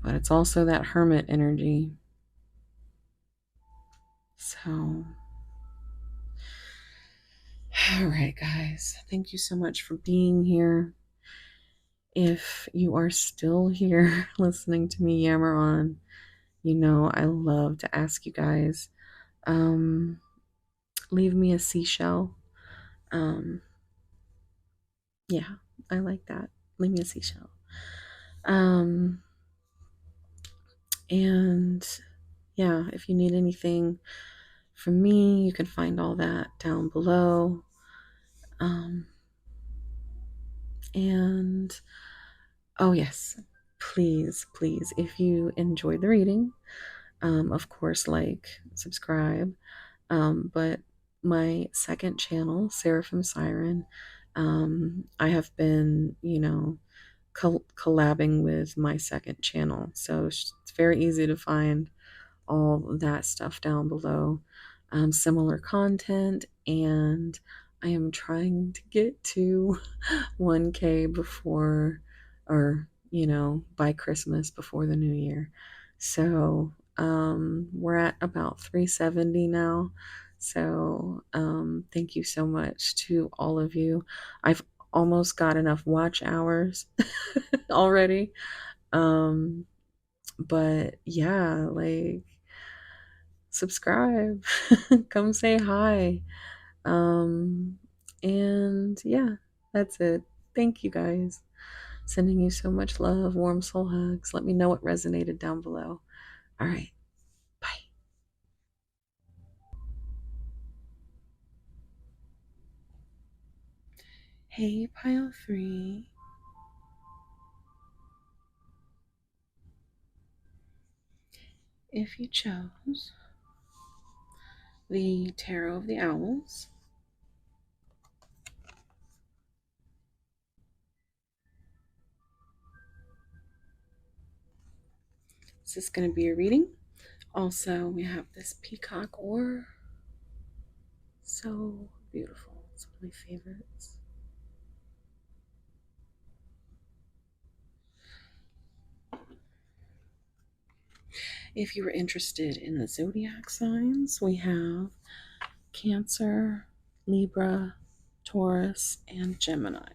Speaker 1: But it's also that hermit energy. So, all right, guys. Thank you so much for being here. If you are still here listening to me yammer on, you know I love to ask you guys, leave me a seashell. Um, yeah, I like that. Leave me a seashell. Um, and yeah, if you need anything from me, you can find all that down below. Um, and oh, yes, please, please, if you enjoyed the reading, of course, like, subscribe. But my second channel, Seraphim Siren, I have been, collabing with my second channel. So it's very easy to find all that stuff down below. Similar content, and I am trying to get to 1K before, or by Christmas, before the new year. So we're at about 370 now. So thank you so much to all of you. I've almost got enough watch hours already. But yeah, like, subscribe, come say hi. And yeah, that's it. Thank you guys. Sending you so much love, warm soul hugs. Let me know what resonated down below. All right. Bye. Hey, pile 3. If you chose the Tarot of the Owls, this is going to be a reading. Also, we have this peacock oar. So beautiful. It's one of my favorites. If you were interested in the zodiac signs, we have Cancer, Libra, Taurus, and Gemini.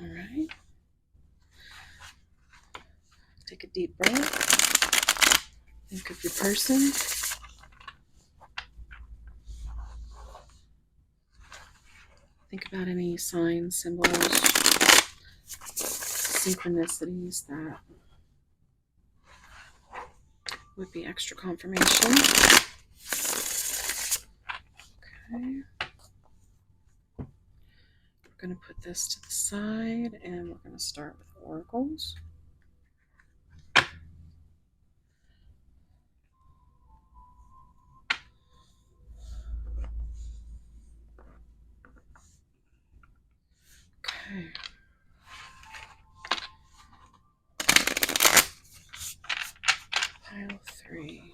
Speaker 1: All right. Take a deep breath. Think of your person. Think about any signs, symbols, synchronicities that would be extra confirmation. Okay. We're going to put this to the side, and we're going to start with oracles. Okay. Pile 3.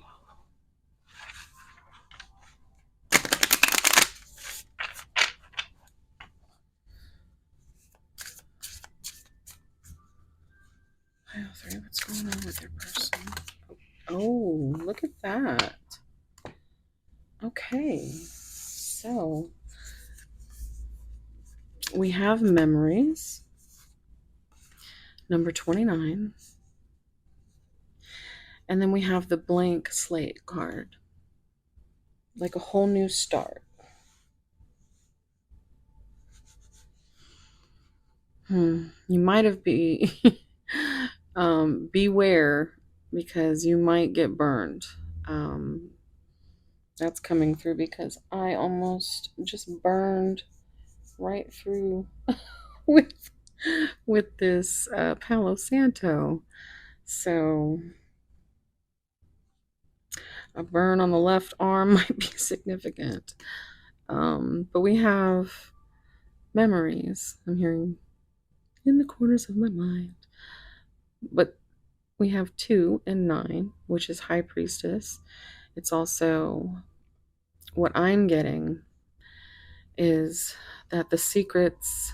Speaker 1: Pile 3, what's going on with your person? Oh, look at that. Okay, so we have memories, number 29, and then we have the blank slate card, like a whole new start. You might have beware, because you might get burned. That's coming through, because I almost just burned right through with this Palo Santo. So A burn on the left arm might be significant. But we have memories. I'm hearing in the corners of my mind. But we have 2 and 9, which is High Priestess. It's also what I'm getting is that the secrets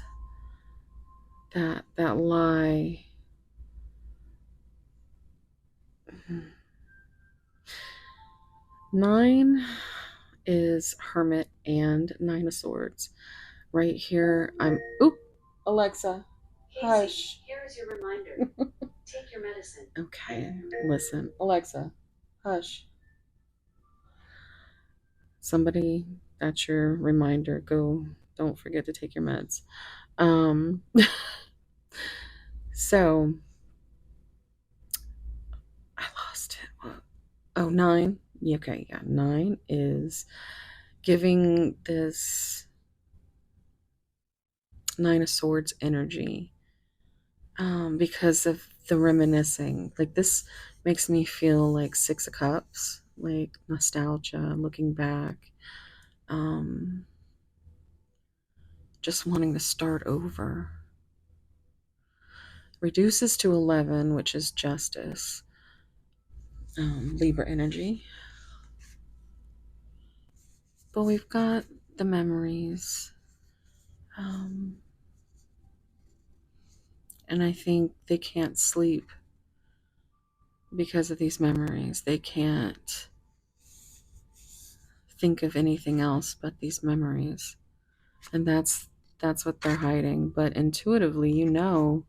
Speaker 1: that lie 9 is Hermit and 9 of Swords. Right here, I'm. Oop, Alexa, hush. Here is your reminder. Take your medicine. Okay, listen, Alexa, hush. Somebody, that's your reminder. Go. Don't forget to take your meds. Um. So I lost it. Oh, 9. Okay, yeah, 9 is giving this 9 of Swords energy because of the reminiscing. Like, this makes me feel like 6 of Cups, like nostalgia, looking back, um, just wanting to start over. Reduces to 11, which is Justice, Libra energy. But we've got the memories. And I think they can't sleep because of these memories. They can't think of anything else but these memories. And that's what they're hiding. But intuitively, you know,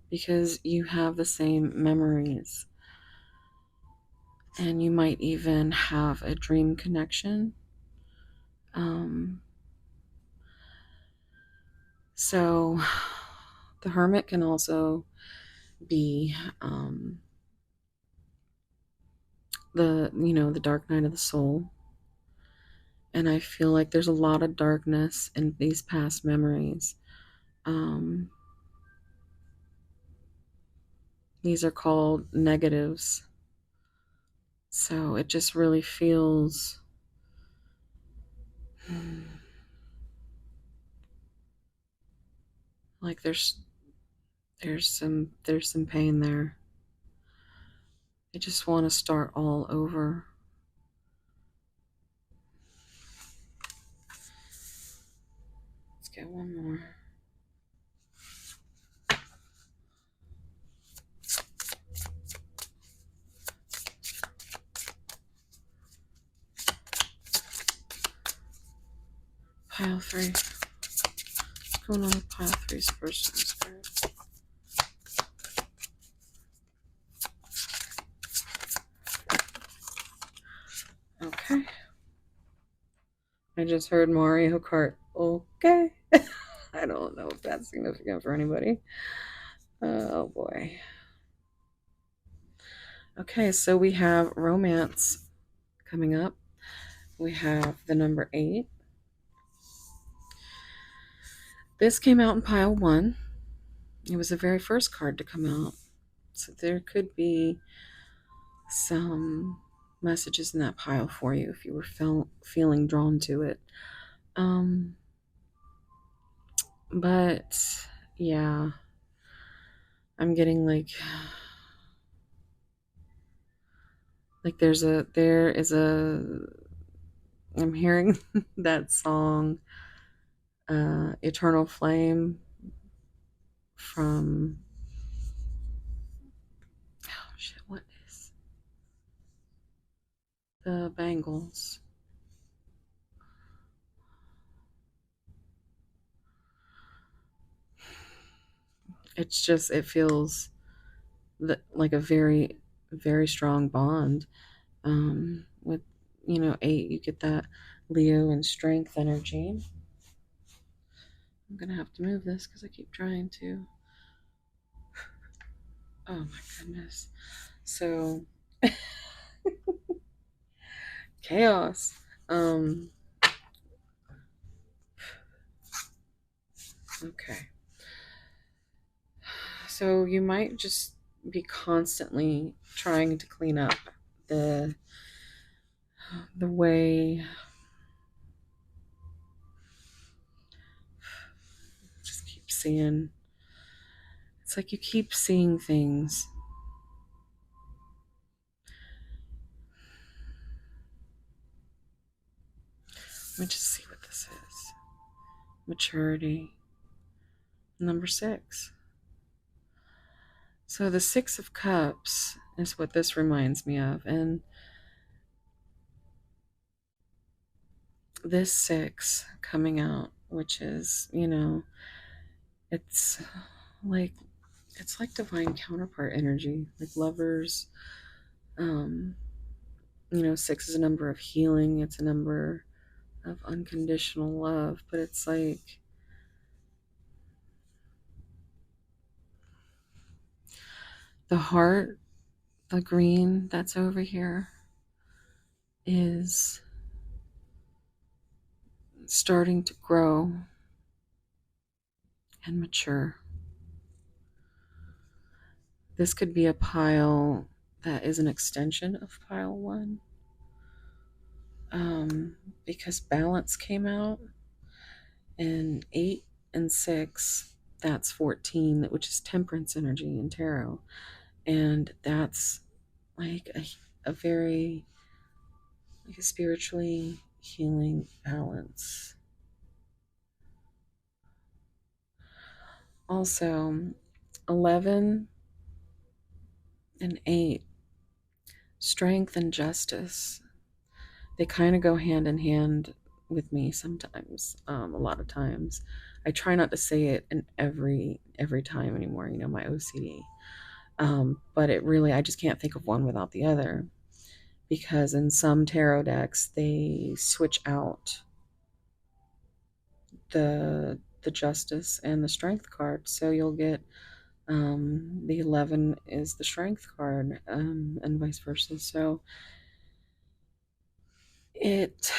Speaker 1: because you have the same memories. And you might even have a dream connection. So the Hermit can also be the dark night of the soul. And I feel like there's a lot of darkness in these past memories. These are called negatives. So it just really feels like there's some pain there. I just want to start all over. Let's get one more. Pile 3. What's going on with pile 3's first spirit? Okay. I just heard Mario Kart. Okay. I don't know if that's significant for anybody. Oh boy. Okay, so we have romance coming up. We have the number 8. This came out in pile 1. It was the very first card to come out. So there could be some messages in that pile for you if you were feeling drawn to it. But yeah, I'm getting like there is a I'm hearing that song Eternal Flame from what is the Bangles? It's just it feels like a very very strong bond with 8. You get that Leo and strength energy. I'm gonna have to move this because I keep trying to. Oh my goodness. So chaos. Okay. So you might just be constantly trying to clean up the the way, just keep seeing, it's like you keep seeing things. Let me just see what this is. Maturity. Number 6. So the 6 of Cups is what this reminds me of. And this 6 coming out, which is, it's like it's like divine counterpart energy, like lovers. Um, 6 is a number of healing, it's a number of unconditional love, but it's like the heart, the green that's over here, is starting to grow and mature. This could be a pile that is an extension of pile 1, because balance came out, and 8 and 6, that's 14, which is temperance energy in tarot. And that's like a very, like a spiritually healing balance. Also, 11 and 8, strength and justice, they kind of go hand in hand with me sometimes. A lot of times I try not to say it in every time anymore, my OCD. But it really, I just can't think of one without the other, because in some tarot decks they switch out the justice and the strength card, so you'll get the 11 is the strength card, and vice versa. So it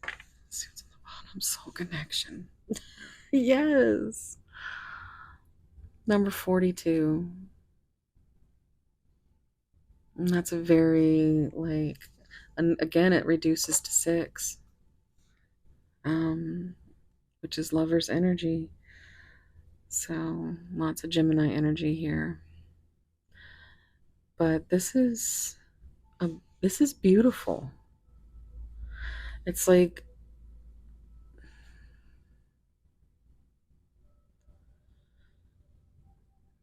Speaker 1: let's see what's on the bottom. Soul connection. Yes. Number 42. And that's a very, like, and again, it reduces to 6, um, which is lover's energy. So lots of Gemini energy here. But this is beautiful. It's like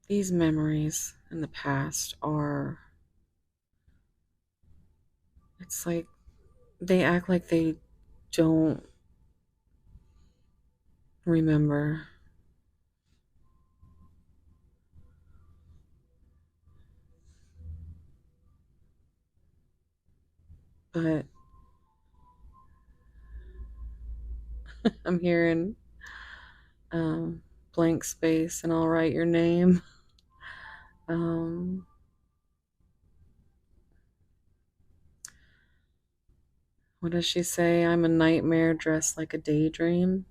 Speaker 1: these memories in the past are, it's like they act like they don't remember. But I'm hearing um, blank space and I'll write your name. Um, what does she say? I'm a nightmare dressed like a daydream.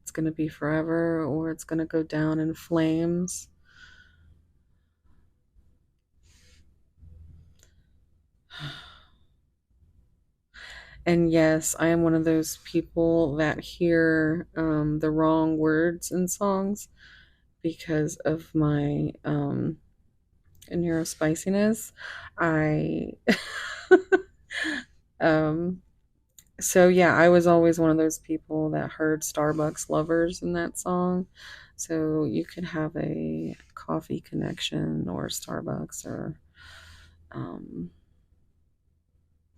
Speaker 1: It's going to be forever, or it's going to go down in flames. And yes, I am one of those people that hear the wrong words in songs because of my neurospiciness. I um so yeah, I was always one of those people that heard Starbucks lovers in that song. So you could have a coffee connection or Starbucks or um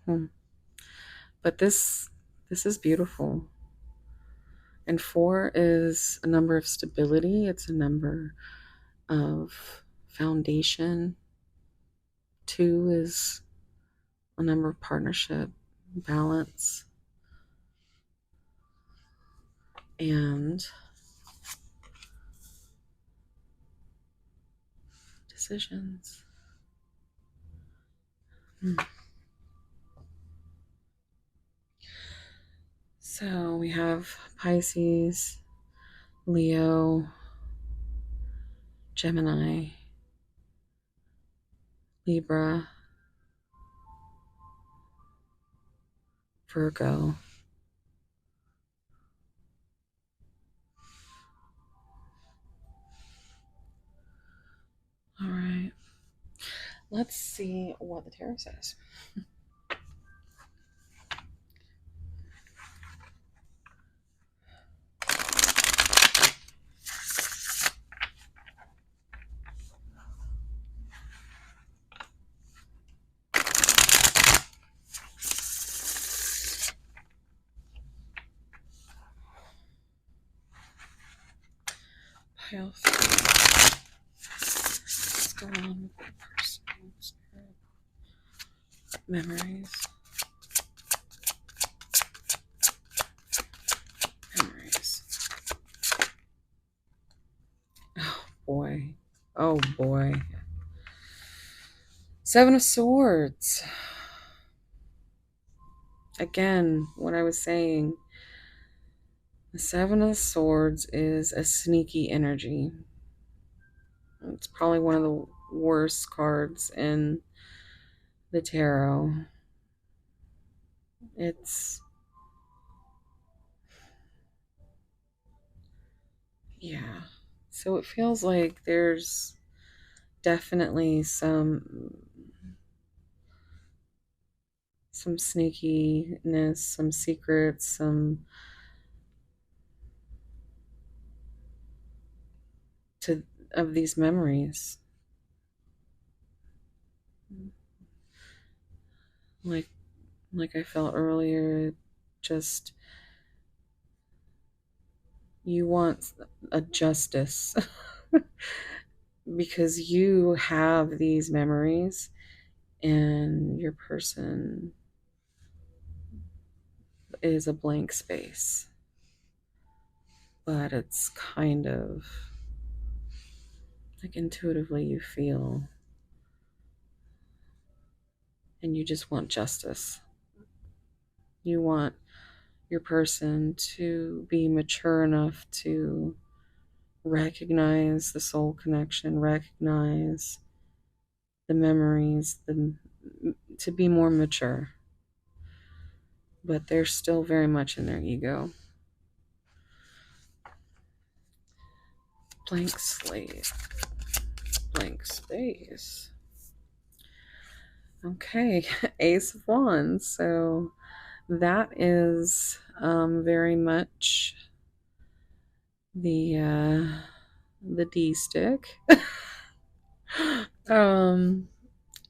Speaker 1: hmm. But this is beautiful. And 4 is a number of stability. It's a number of foundation. 2 is a number of partnership, balance, and decisions. So we have Pisces, Leo, Gemini, Libra, Virgo. All right. Let's see what the tarot says. Pile 3. What's going on with the personal spirit? Memories. Memories. Oh boy. Oh boy. 7 of Swords. Again, what I was saying. The 7 of Swords is a sneaky energy. It's probably one of the worst cards in the tarot. It's, yeah. So it feels like there's definitely some sneakiness, some secrets, some to of these memories. Like I felt earlier, just you want a justice because you have these memories and your person is a blank space. But it's kind of like intuitively you feel and you just want justice. You want your person to be mature enough to recognize the soul connection, recognize the memories, to be more mature. But they're still very much in their ego. Blank slate. Blank space. Okay, Ace of Wands. So that is very much the D stick.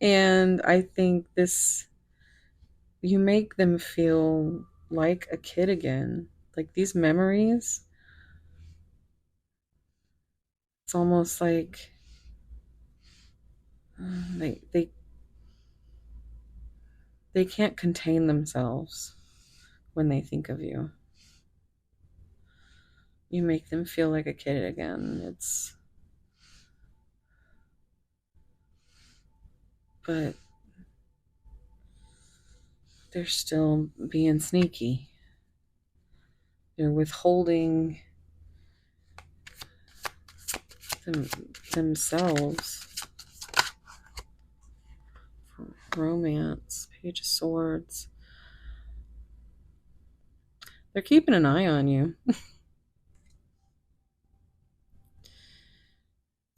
Speaker 1: And I think this, you make them feel like a kid again. Like these memories, it's almost like they they can't contain themselves when they think of you. You make them feel like a kid again. But they're still being sneaky. They're withholding themselves from romance. Page of Swords. They're keeping an eye on you.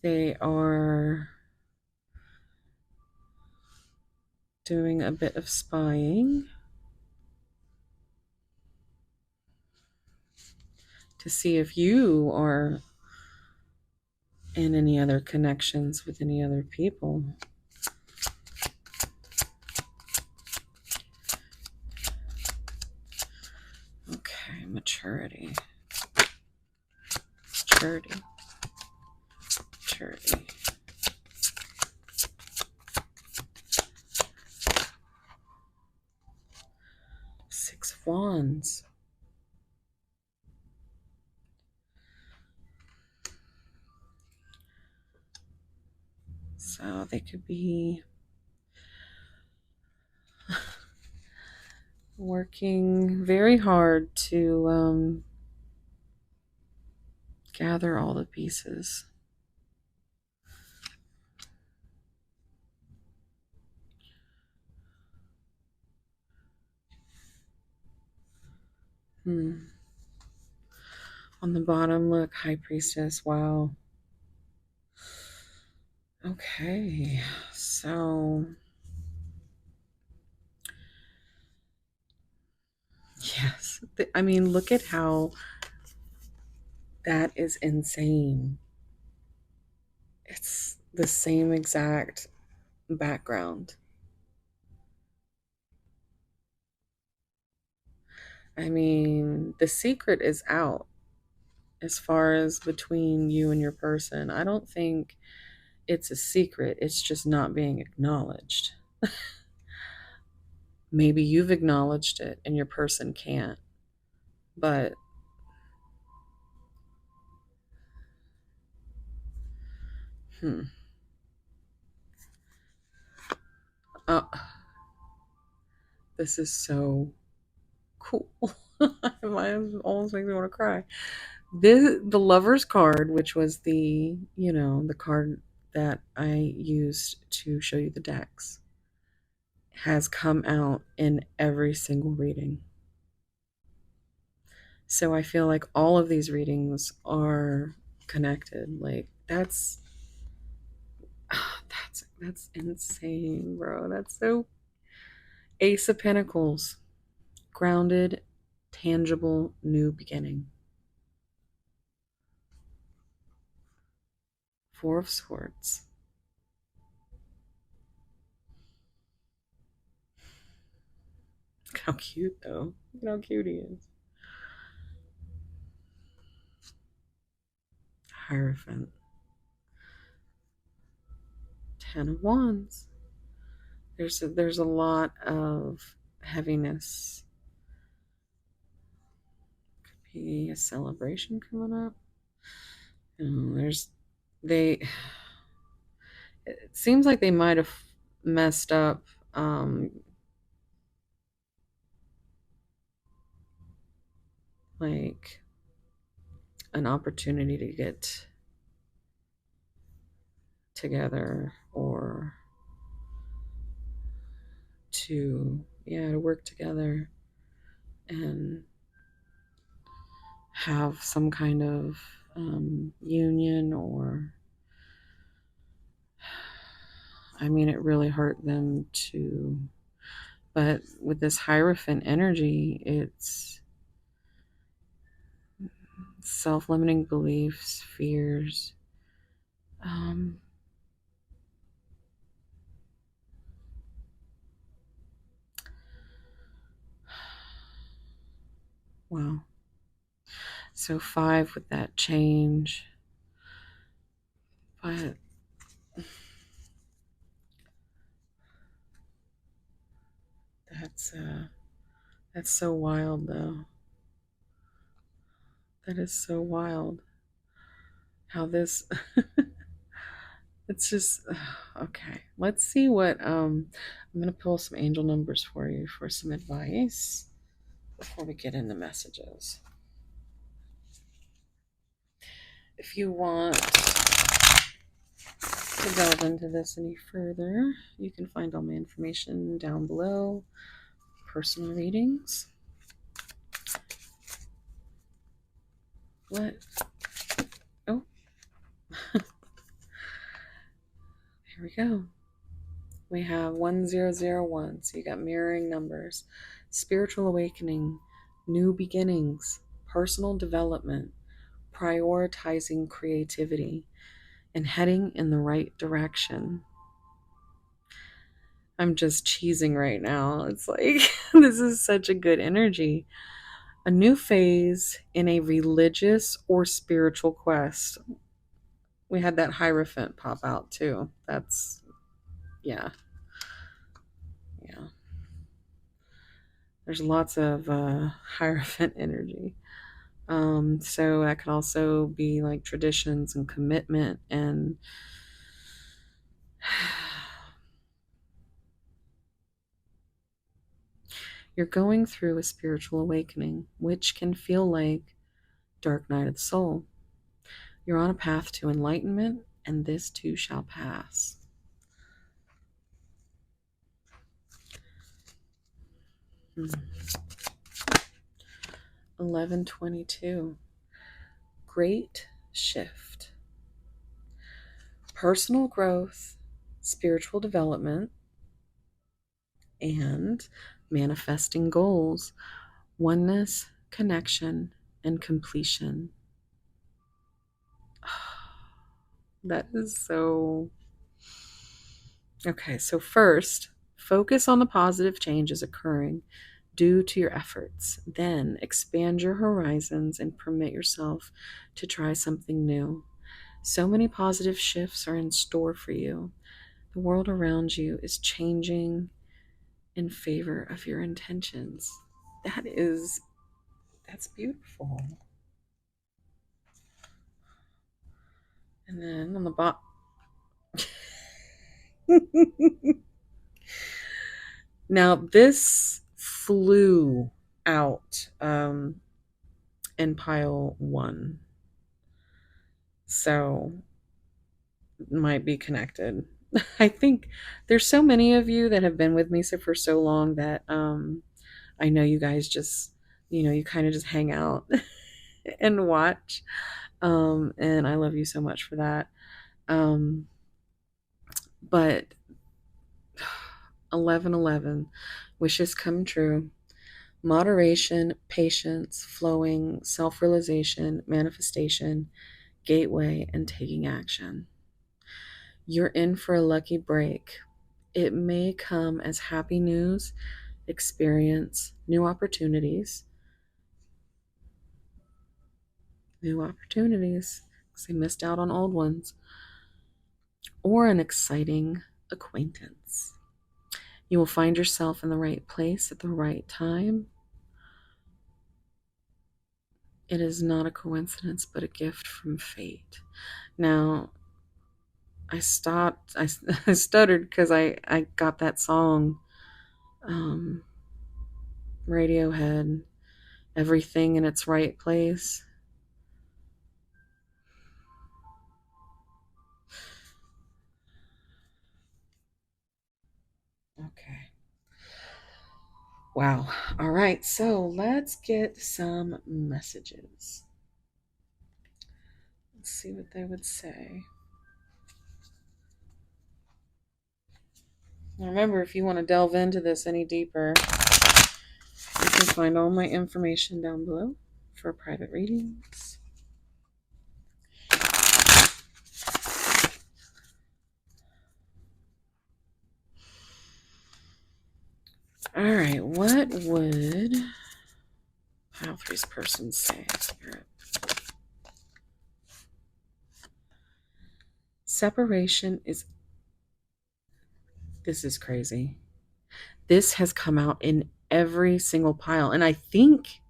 Speaker 1: They are doing a bit of spying to see if you are in any other connections with any other people. Okay, maturity. Maturity. Maturity. Six of Wands. So they could be working very hard to gather all the pieces. On the bottom, look, High Priestess. Wow. Okay, so yes, I mean, look at how that is insane. It's the same exact background. I mean, the secret is out as far as between you and your person. I don't think it's a secret, it's just not being acknowledged. Maybe you've acknowledged it and your person can't, but hmm. Uh, this is so cool. It almost makes me want to cry. The Lover's card, which was the card that I used to show you the decks, has come out in every single reading. So I feel like all of these readings are connected. Like that's insane, bro. That's so Ace of Pentacles, grounded, tangible, new beginning. Four of Swords. Look how cute though. Look how cute he is. Hierophant. Ten of Wands. There's a lot of heaviness. Could be a celebration coming up. There's they. It seems like they might have messed up. Like an opportunity to get together or to work together and have some kind of union, or I mean, it really hurt them to, but with this Hierophant energy, it's self-limiting beliefs, fears, um, wow. So 5 with that change, but that's so wild though. That is so wild how this it's just okay. Let's see what I'm going to pull some angel numbers for you for some advice before we get into messages. If you want to delve into this any further, you can find all my information down below. Personal readings. What? Oh, here we go. We have 1001. So you got mirroring numbers, spiritual awakening, new beginnings, personal development, prioritizing creativity, and heading in the right direction. I'm just cheesing right now. It's like, this is such a good energy. A new phase in a religious or spiritual quest. We had that Hierophant pop out too. That's, yeah. Yeah. There's lots of Hierophant energy. So that could also be like traditions and commitment and you're going through a spiritual awakening, which can feel like dark night of the soul. You're on a path to enlightenment, and this too shall pass. 1122. Great shift. Personal growth, spiritual development, and manifesting goals, oneness, connection, and completion. That is so. Okay, so first, focus on the positive changes occurring due to your efforts. Then, expand your horizons and permit yourself to try something new. So many positive shifts are in store for you. The world around you is changing in favor of your intentions. That's beautiful. And then on the bottom, now this flew out in pile one, so it might be connected. I think there's so many of you that have been with me for so long that I know you guys just, you kind of just hang out and watch. And I love you so much for that. But 1111, wishes come true. Moderation, patience, flowing, self realization, manifestation, gateway, and taking action. You're in for a lucky break. It may come as happy news, experience, new opportunities, because they missed out on old ones, or an exciting acquaintance. You will find yourself in the right place at the right time. It is not a coincidence, but a gift from fate. Now, I stopped, I, I stuttered because I got that song, um, Radiohead, Everything in Its Right Place. Okay. Wow. All right. So let's get some messages. Let's see what they would say. Remember, if you want to delve into this any deeper, you can find all my information down below for private readings. All right. What would pile three's person say, Spirit? Separation is. This is crazy. This has come out in every single pile. And I think,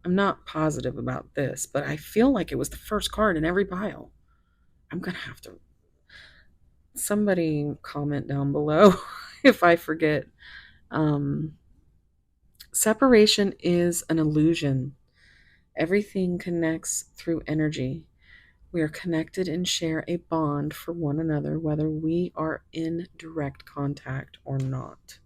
Speaker 1: I'm not positive about this, but I feel like it was the first card in every pile. I'm going to have to. Somebody comment down below if I forget. Separation is an illusion. Everything connects through energy. We are connected and share a bond for one another, whether we are in direct contact or not.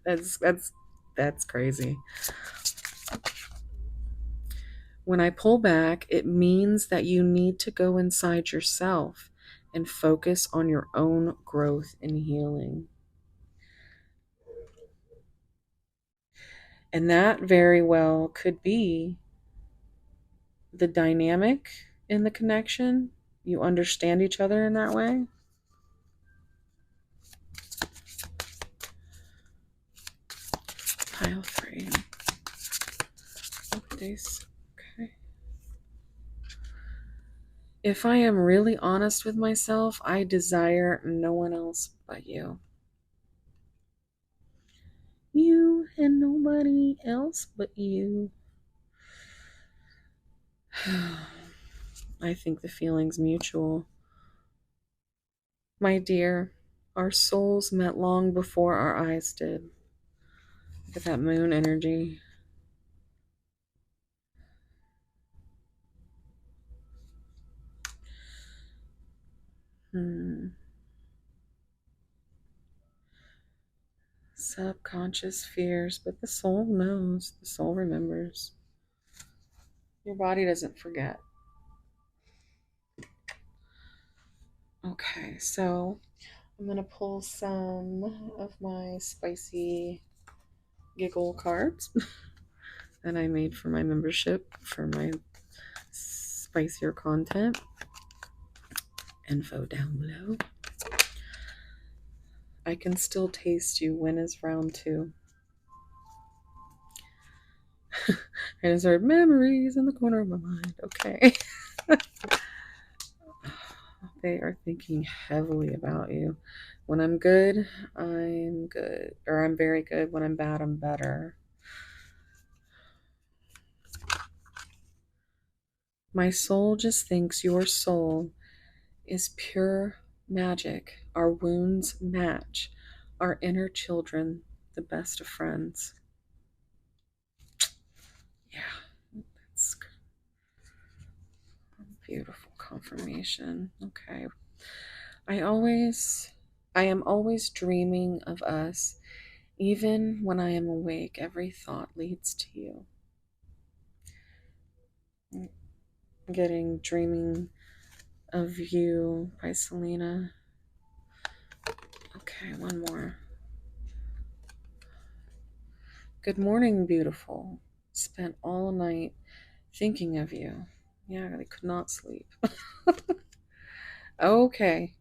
Speaker 1: That's crazy. When I pull back, it means that you need to go inside yourself and focus on your own growth and healing. And that very well could be the dynamic in the connection. You understand each other in that way. Pile three. Okay. If I am really honest with myself, I desire no one else but you. You and nobody else but you. I think the feeling's mutual. My dear, our souls met long before our eyes did. Look at that moon energy. So subconscious fears, but the soul knows, the soul remembers. Your body doesn't forget. Okay, so I'm going to pull some of my spicy giggle cards that I made for my membership for my spicier content. Info down below. I can still taste you. When is round 2? I just heard memories in the corner of my mind. Okay. They are thinking heavily about you. When I'm good, I'm good. Or I'm very good. When I'm bad, I'm better. My soul just thinks your soul is pure magic. Our wounds match. Our inner children, the best of friends. Yeah, that's beautiful confirmation. Okay. I am always dreaming of us. Even when I am awake, every thought leads to you. I'm getting Dreaming of You by Selena. Okay, one more. Good morning, beautiful. Spent all night thinking of you. Yeah, I could not sleep. Okay.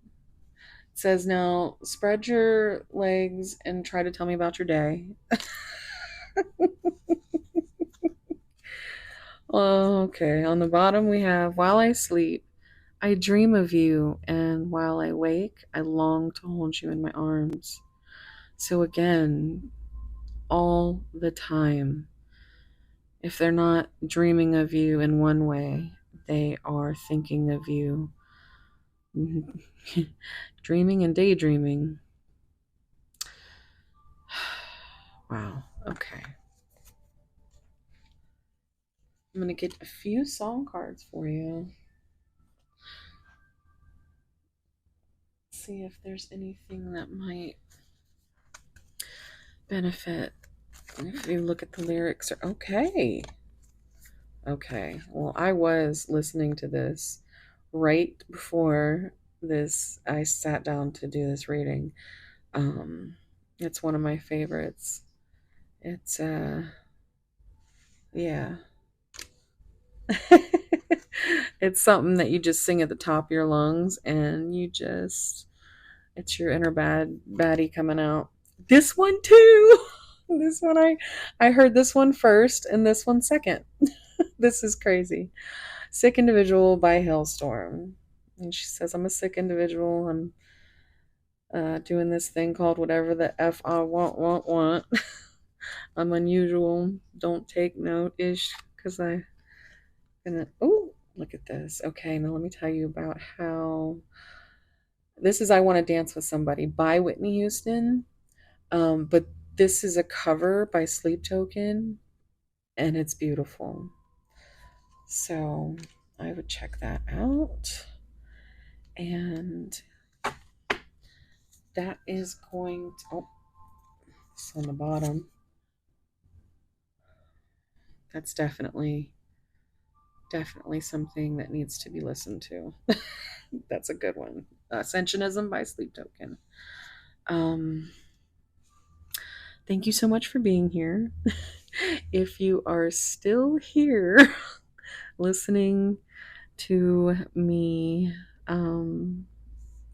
Speaker 1: It says now spread your legs and try to tell me about your day. Okay, on the bottom we have while I sleep, I dream of you, and while I wake, I long to hold you in my arms. So again, all the time. If they're not dreaming of you in one way, they are thinking of you, dreaming and daydreaming. Wow, okay. I'm going to get a few song cards for you. See if there's anything that might benefit. If you look at the lyrics, okay. Okay. Well, I was listening to this right before this. I sat down to do this reading. It's one of my favorites. It's yeah. It's something that you just sing at the top of your lungs, and it's your inner baddie coming out. This one too. This one I heard this one first and this one second. This is crazy. Sick Individual by Hailstorm. And she says, I'm a sick individual. I'm doing this thing called whatever the F I want. I'm unusual. Don't take note ish because I gonna. Oh, look at this. Okay, now let me tell you about how this is I Want to Dance with Somebody by Whitney Houston. But this is a cover by Sleep Token, and it's beautiful. So I would check that out. And that is going to, oh, it's on the bottom. That's definitely something that needs to be listened to. That's a good one. Ascensionism by Sleep Token. Thank you so much for being here. If you are still here listening to me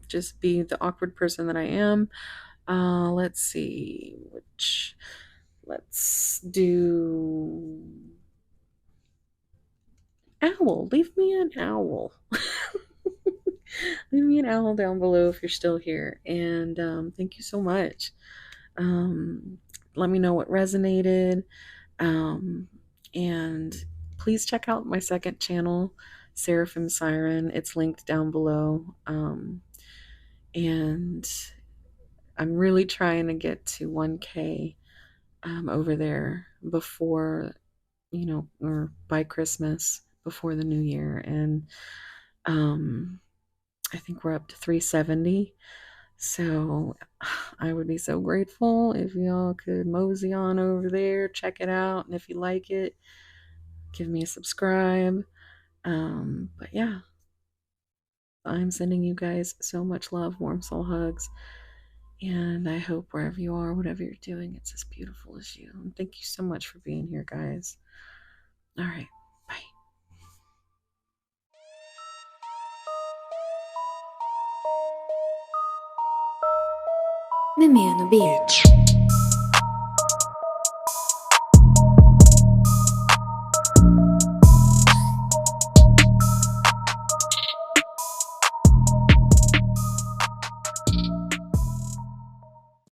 Speaker 1: just be the awkward person that I am, let's see, let's do owl. Leave me an owl. Leave me an owl down below if you're still here. And thank you so much. Let me know what resonated. And please check out my second channel, Seraphim Siren. It's linked down below. And I'm really trying to get to 1K over there before, or by Christmas, before the new year. And I think we're up to 370. So I would be so grateful if y'all could mosey on over there, check it out, and if you like it, give me a subscribe. But yeah, I'm sending you guys so much love, warm soul hugs, and I hope wherever you are, whatever you're doing, it's as beautiful as you. And thank you so much for being here, guys. All right, bye.
Speaker 2: Mimi on the beach.